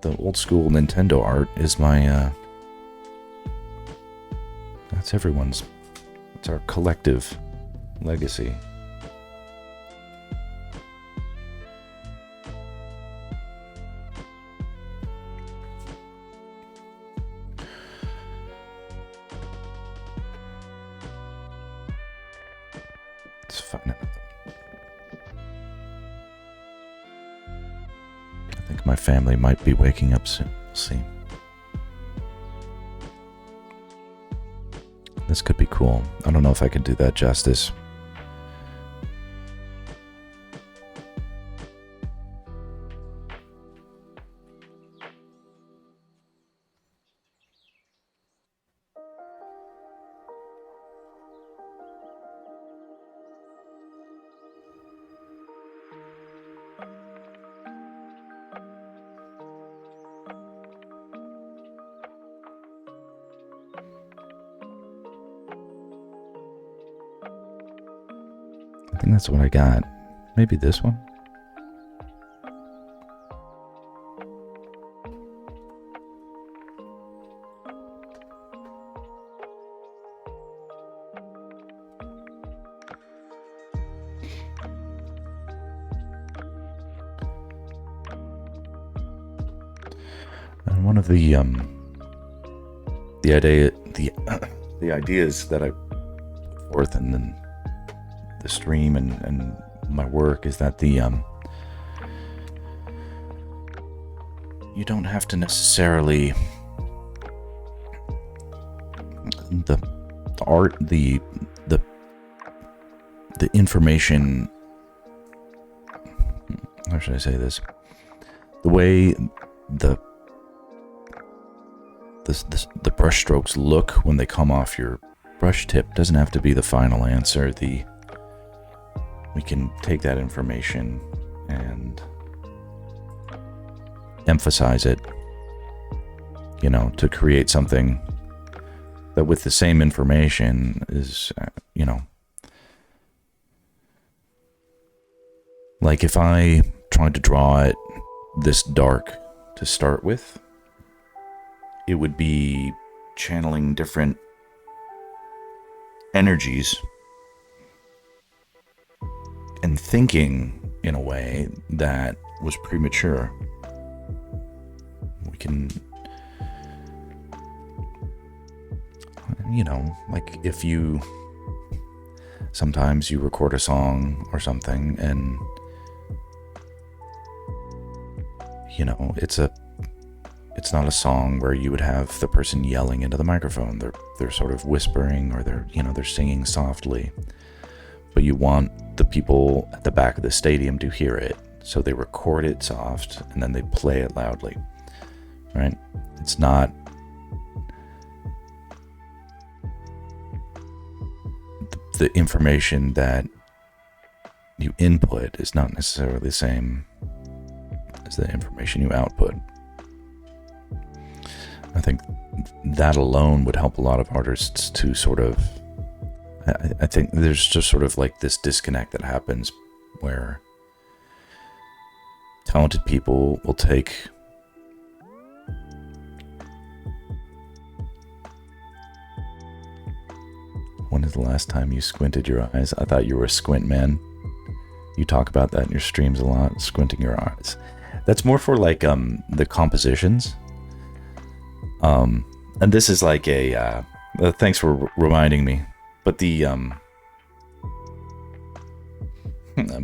the old school Nintendo art is my. That's everyone's. It's our collective legacy. Let's find another one. I think my family might be waking up soon. We'll see. This could be cool. I don't know if I can do that justice. I think that's what I got. Maybe this one? And one of the ideas that I put forth and then the stream and my work is that you don't have to necessarily the art, the information, how should I say this, the way the brush strokes look when they come off your brush tip doesn't have to be the final answer. We can take that information and emphasize it, to create something that with the same information is, like if I tried to draw it this dark to start with. It would be channeling different energies and thinking in a way that was premature. We can, like if you, sometimes you record a song or something and, it's not a song where you would have the person yelling into the microphone. They're sort of whispering, or they're singing softly, but you want the people at the back of the stadium to hear it. So they record it soft and then they play it loudly, right? It's not the information that you input is not necessarily the same as the information you output. I think that alone would help a lot of artists to sort of, I think there's just sort of like this disconnect that happens where talented people will take When is the last time you squinted your eyes? I thought you were a squint man. You talk about that in your streams a lot, squinting your eyes. That's more for like the compositions. And this is like a thanks for reminding me. But the I'm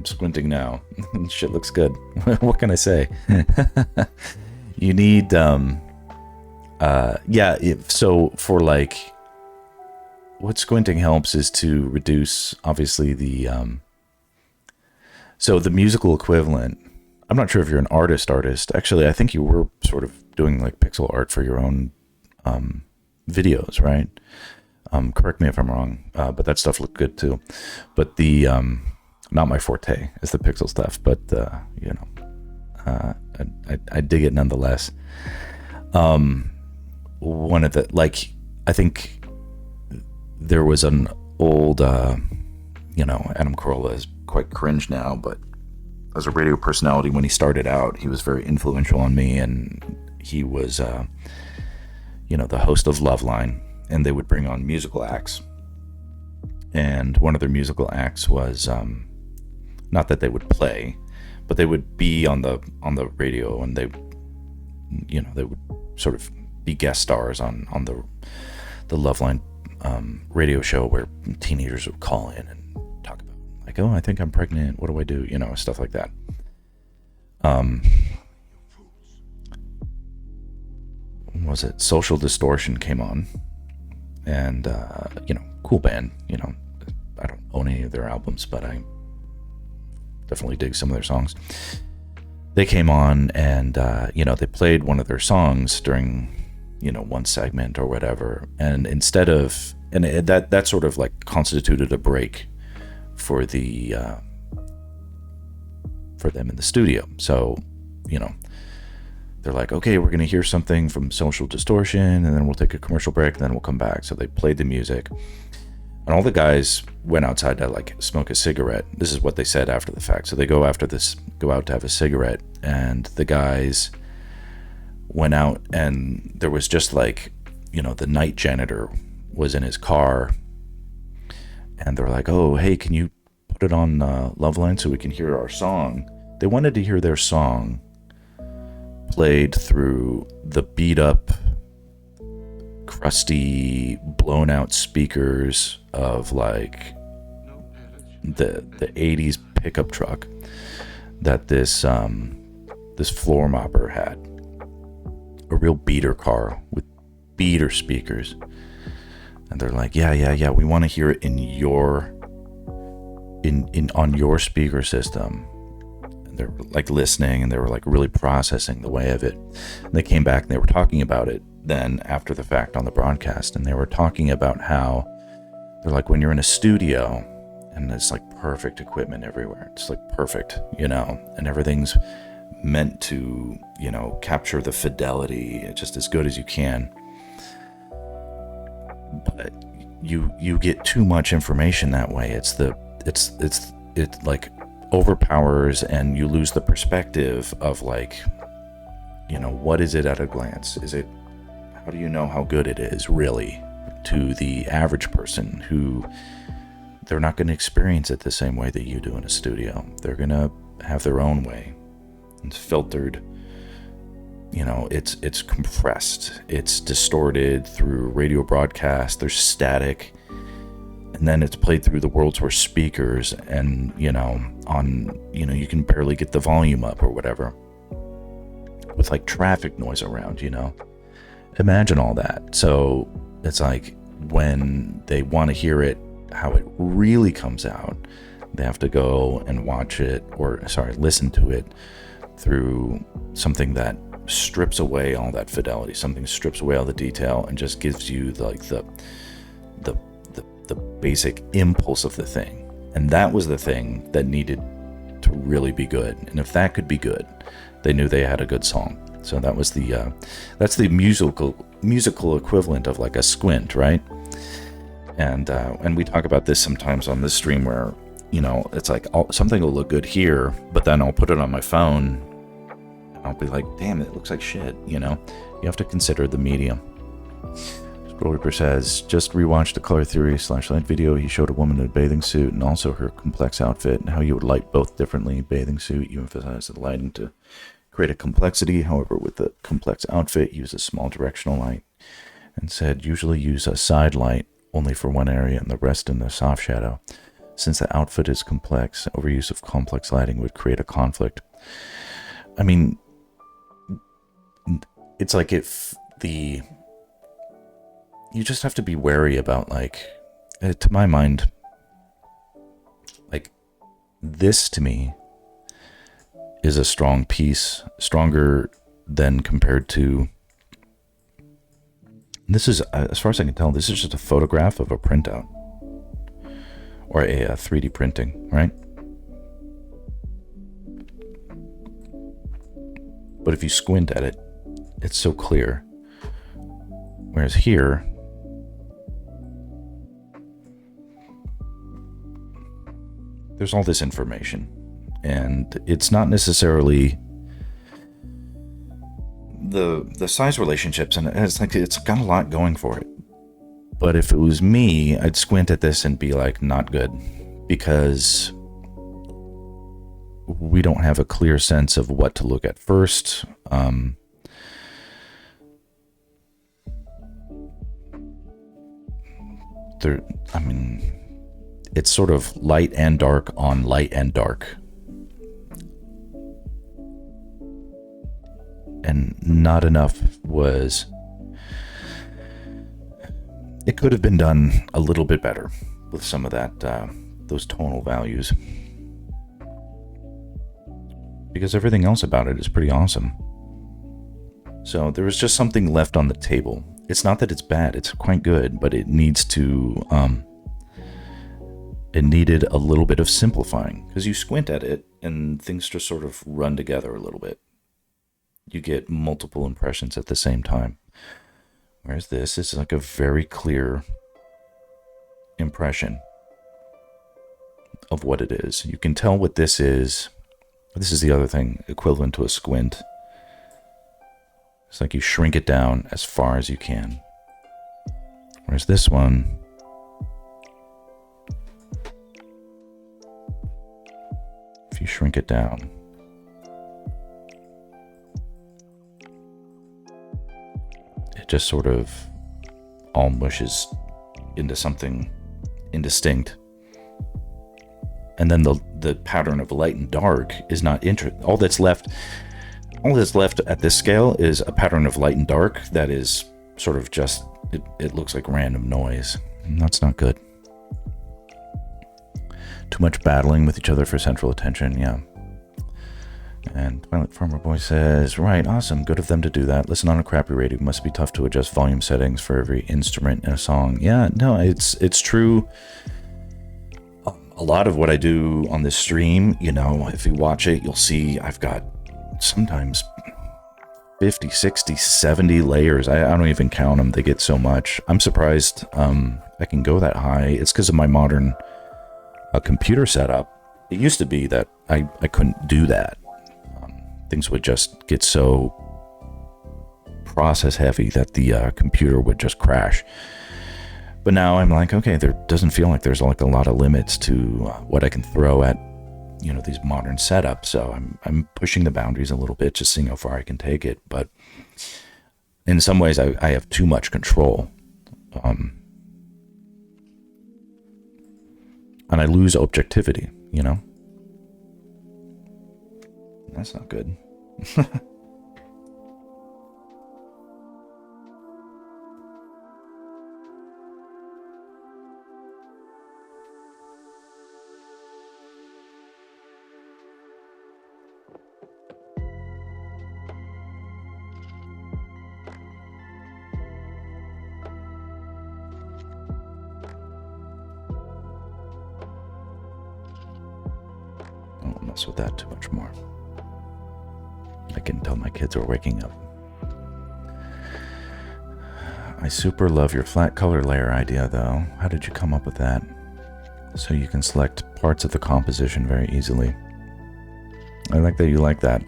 squinting now. Shit looks good. What can I say? You need so for like what squinting helps is to reduce obviously the so the musical equivalent. I'm not sure if you're an artist. Actually, I think you were sort of doing like pixel art for your own videos, right? Correct me if I'm wrong, but that stuff looked good too. But the not my forte is the pixel stuff, but I dig it nonetheless. One of the I think there was an old Adam Carolla is quite cringe now, but as a radio personality when he started out, he was very influential on me, and he was the host of Loveline, and they would bring on musical acts, and one of their musical acts was not that they would play, but they would be on the radio, and they would sort of be guest stars on the Loveline radio show where teenagers would call in and talk about like, oh, I think I'm pregnant, what do I do, stuff like that. Was it Social Distortion came on, and cool band. I don't own any of their albums, but I definitely dig some of their songs. They came on, and they played one of their songs during one segment or whatever, and instead of that sort of like constituted a break for the for them in the studio. So they're like, okay, we're gonna hear something from Social Distortion, and then we'll take a commercial break, and then we'll come back. So they played the music, and all the guys went outside to like smoke a cigarette. This is what they said after the fact. So they go out to have a cigarette, and the guys went out, and there was just like, the night janitor was in his car, and they're like, oh, hey, can you put it on Loveline so we can hear our song? They wanted to hear their song played through the beat up, crusty, blown out speakers of like the 80s pickup truck that this floor mopper had. A real beater car with beater speakers. And they're like, yeah, we want to hear it in on your speaker system. And they're like listening, and they were like really processing the way of it. And they came back and they were talking about it then after the fact on the broadcast, and they were talking about how they're like, when you're in a studio and it's like perfect equipment everywhere, it's like perfect, and everything's meant to, capture the fidelity just as good as you can. But you get too much information that way. It like overpowers, and you lose the perspective of like, what is it at a glance? How do you know how good it is, really, to the average person who they're not going to experience it the same way that you do in a studio. They're going to have their own way. It's filtered, it's compressed, it's distorted through radio broadcast, there's static, and then it's played through the world's worst speakers, and you can barely get the volume up or whatever, with like traffic noise around. Imagine all that. So it's like, when they want to hear it how it really comes out, they have to go and listen to it through something that strips away all that fidelity, something strips away all the detail and just gives you the basic impulse of the thing. And that was the thing that needed to really be good. And if that could be good, they knew they had a good song. So that was that's the musical equivalent of like a squint, right? And we talk about this sometimes on this stream, where it's like something will look good here, but then I'll put it on my phone and I'll be like, damn, it looks like shit. You have to consider the medium. Scroll Reaper says, just rewatched the Color Theory /Light video. He showed a woman in a bathing suit and also her complex outfit and how you would light both differently. Bathing suit, you emphasize the lighting to create a complexity. However, with the complex outfit, use a small directional light, and said usually use a side light only for one area and the rest in the soft shadow. Since the outfit is complex, overuse of complex lighting would create a conflict. I mean, it's like you just have to be wary about, like, to my mind, like, this to me is a strong piece, stronger than compared to, this is, as far as I can tell, this is just a photograph of a printout or a 3D printing, right? But if you squint at it, it's so clear. Whereas here, there's all this information, and it's not necessarily the size relationships, and it's got a lot going for it. But if it was me, I'd squint at this and be like, not good, because we don't have a clear sense of what to look at first. It's sort of light and dark on light and dark. And not enough was... It could have been done a little bit better with some of that, those tonal values. Because everything else about it is pretty awesome. So there was just something left on the table. It's not that it's bad, it's quite good, but it needs to, it needed a little bit of simplifying. Because you squint at it and things just sort of run together a little bit. You get multiple impressions at the same time. Whereas this is like a very clear impression of what it is. You can tell what this is. This is the other thing, equivalent to a squint. It's like you shrink it down as far as you can. Whereas this one, if you shrink it down, it just sort of all mushes into something indistinct. And then the pattern of light and dark is not all that's left at this scale is a pattern of light and dark that is sort of just, it looks like random noise. And that's not good. Too much battling with each other for central attention, yeah. And Twilight Farmer Boy says, right, awesome, good of them to do that. Listen on a crappy radio, must be tough to adjust volume settings for every instrument in a song. Yeah, no, it's true. A lot of what I do on this stream, if you watch it, you'll see I've got sometimes 50, 60, 70 layers. I don't even count them. They get so much. I'm surprised I can go that high. It's because of my modern computer setup. It used to be that I couldn't do that. Things would just get so process heavy that the computer would just crash. But now I'm like, okay, there doesn't feel like there's like a lot of limits to what I can throw at, you know, these modern setups. So I'm pushing the boundaries a little bit, just seeing how far I can take it. But in some ways, I have too much control, and I lose objectivity. You know, that's not good. Mess with that too much more. I can tell my kids are waking up. I super love your flat color layer idea though. How did you come up with that? So you can select parts of the composition very easily. I like that you like that.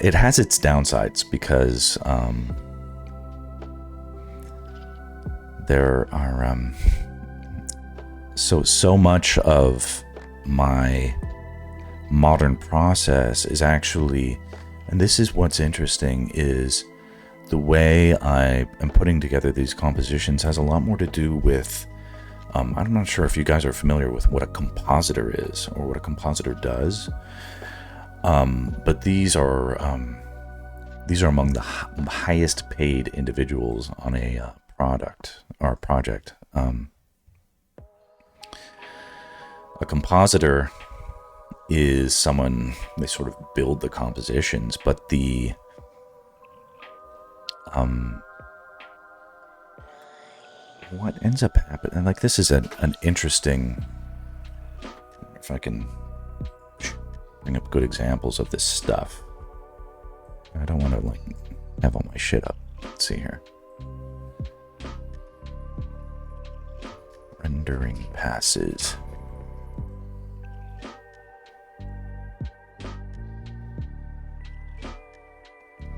It has its downsides because there are so much of my modern process is actually, and this is what's interesting, is the way I am putting together these compositions has a lot more to do with, I'm not sure if you guys are familiar with what a compositor is or what a compositor does, but these are among the highest paid individuals on a product or project. A compositor is someone, they sort of build the compositions, but the what ends up happening, and like this is an interesting, if I can bring up good examples of this stuff. I don't want to like have all my shit up. Let's see here. Rendering passes.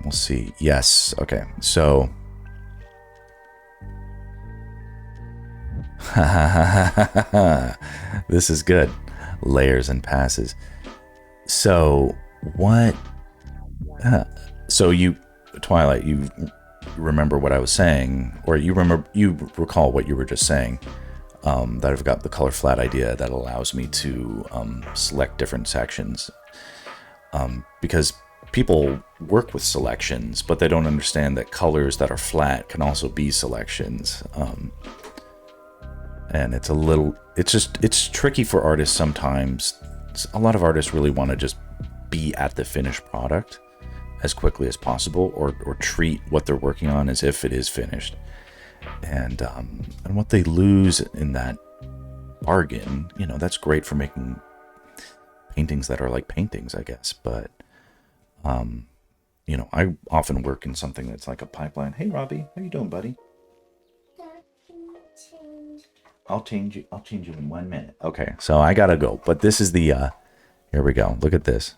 We'll see. Yes. Okay. So. This is good. Layers and passes. So what? So you, Twilight, you remember what I was saying, or you recall what you were just saying, that I've got the color flat idea that allows me to select different sections, because people work with selections, but they don't understand that colors that are flat can also be selections. And it's tricky for artists sometimes. A lot of artists really want to just be at the finished product as quickly as possible, or treat what they're working on as if it is finished. And what they lose in that bargain, you know, that's great for making paintings that are like paintings, I guess, but you know, I often work in something that's like a pipeline. Hey, Robbie, how you doing, buddy? I'll change you in 1 minute. Okay, so I gotta go, but this is the here we go. Look at this.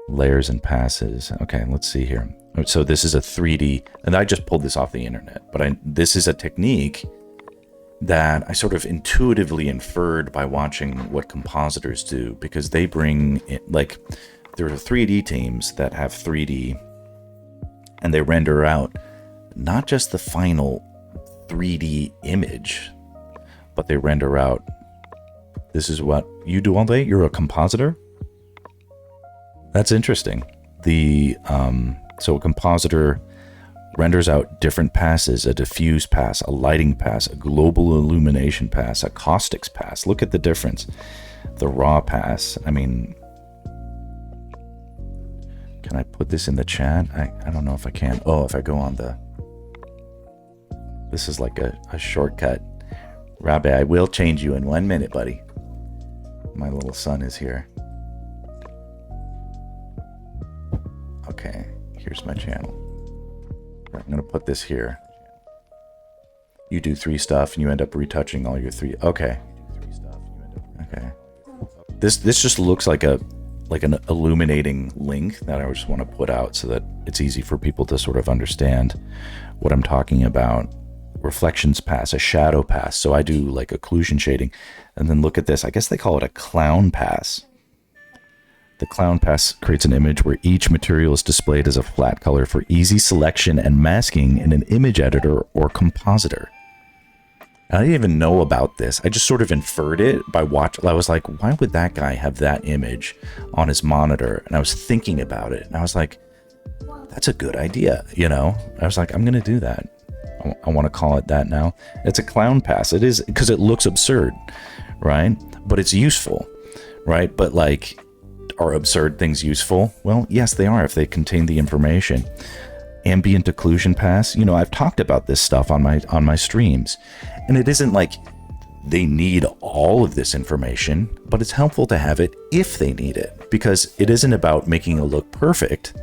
Layers and passes. Okay, let's see here. So this is a 3D, and I just pulled this off the internet, but this is a technique that I sort of intuitively inferred by watching what compositors do, because they bring it, like, there are 3D teams that have 3D, and they render out not just the final 3D image, but they render out, this is what you do all day? You're a compositor? That's interesting. So a compositor renders out different passes: a diffuse pass, a lighting pass, a global illumination pass, a caustics pass. Look at the difference. The raw pass. I mean, can I put this in the chat? I don't know if I can. Oh, if I go on the... This is like a shortcut. Robbie, I will change you in 1 minute, buddy. My little son is here. Okay, here's my channel. I'm going to put this here. You do 3 stuff and you end up retouching all your 3. Okay. Okay. This just looks like a like an illuminating link that I just want to put out so that it's easy for people to sort of understand what I'm talking about. Reflections pass, a shadow pass. So I do like occlusion shading. And then look at this. I guess they call it a clown pass. The clown pass creates an image where each material is displayed as a flat color for easy selection and masking in an image editor or compositor. I didn't even know about this. I just sort of inferred it by watching. I was like, why would that guy have that image on his monitor? And I was thinking about it. And I was like, that's a good idea, you know? I was like, I'm going to do that. I want to call it that now. It's a clown pass. It is, because it looks absurd, right? But it's useful, right? But like, are absurd things useful? Well, yes, they are if they contain the information. Ambient occlusion pass. You know, I've talked about this stuff on my streams. And it isn't like they need all of this information, but it's helpful to have it if they need it, because it isn't about making it look perfect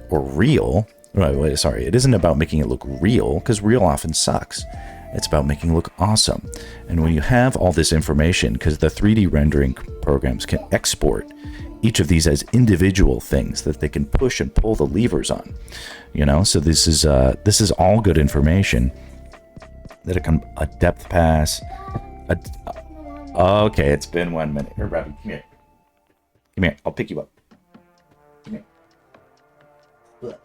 or real. It isn't about making it look real, because real often sucks. It's about making it look awesome. And when you have all this information, because the 3D rendering programs can export each of these as individual things that they can push and pull the levers on, you know. So this is all good information. That it can a depth pass. Okay, it's been 1 minute. Here, Rabbit, come here. Come here. I'll pick you up. Come here. Here,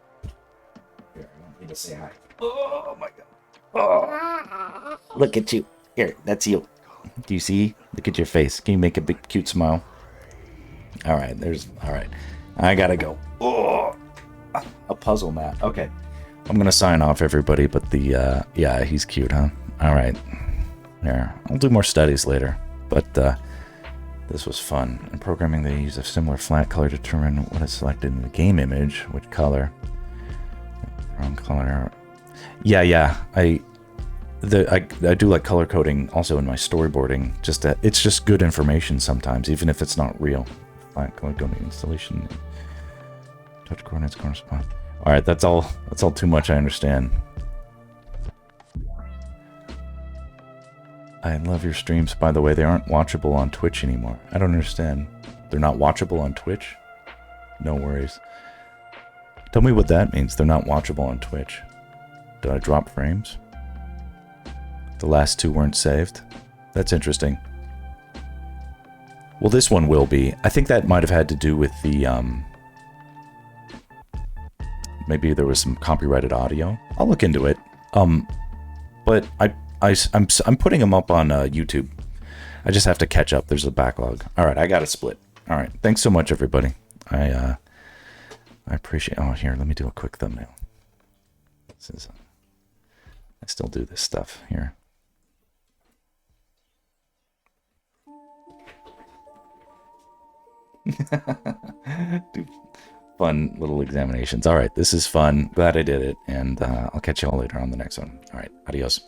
I want you to say hi. Oh my god. Oh, look at you. Here, that's you. Do you see? Look at your face. Can you make a big, cute smile? All right, all right. I gotta go. Oh, a puzzle mat. Okay. I'm gonna sign off, everybody, but yeah, he's cute, huh? All right. There. I'll do more studies later, but this was fun. In programming, they use a similar flat color to determine what is selected in the game image, which color. Wrong color. Yeah. I do like color coding also in my storyboarding. It's just good information sometimes, even if it's not real. Flat color coding installation. Touch coordinates correspond. All right, that's all too much, I understand. I love your streams, by the way. They aren't watchable on Twitch anymore. I don't understand. They're not watchable on Twitch? No worries. Tell me what that means. They're not watchable on Twitch. Did I drop frames? The last two weren't saved? That's interesting. Well, this one will be. I think that might have had to do with the, maybe there was some copyrighted audio. I'll look into it. But I'm putting them up on YouTube. I just have to catch up. There's a backlog. All right, I got to split. All right, thanks so much, everybody. I appreciate. Oh, here, let me do a quick thumbnail. This is. I still do this stuff here. Do fun little examinations. All right, this is fun. Glad I did it, and I'll catch you all later on the next one. All right, adios.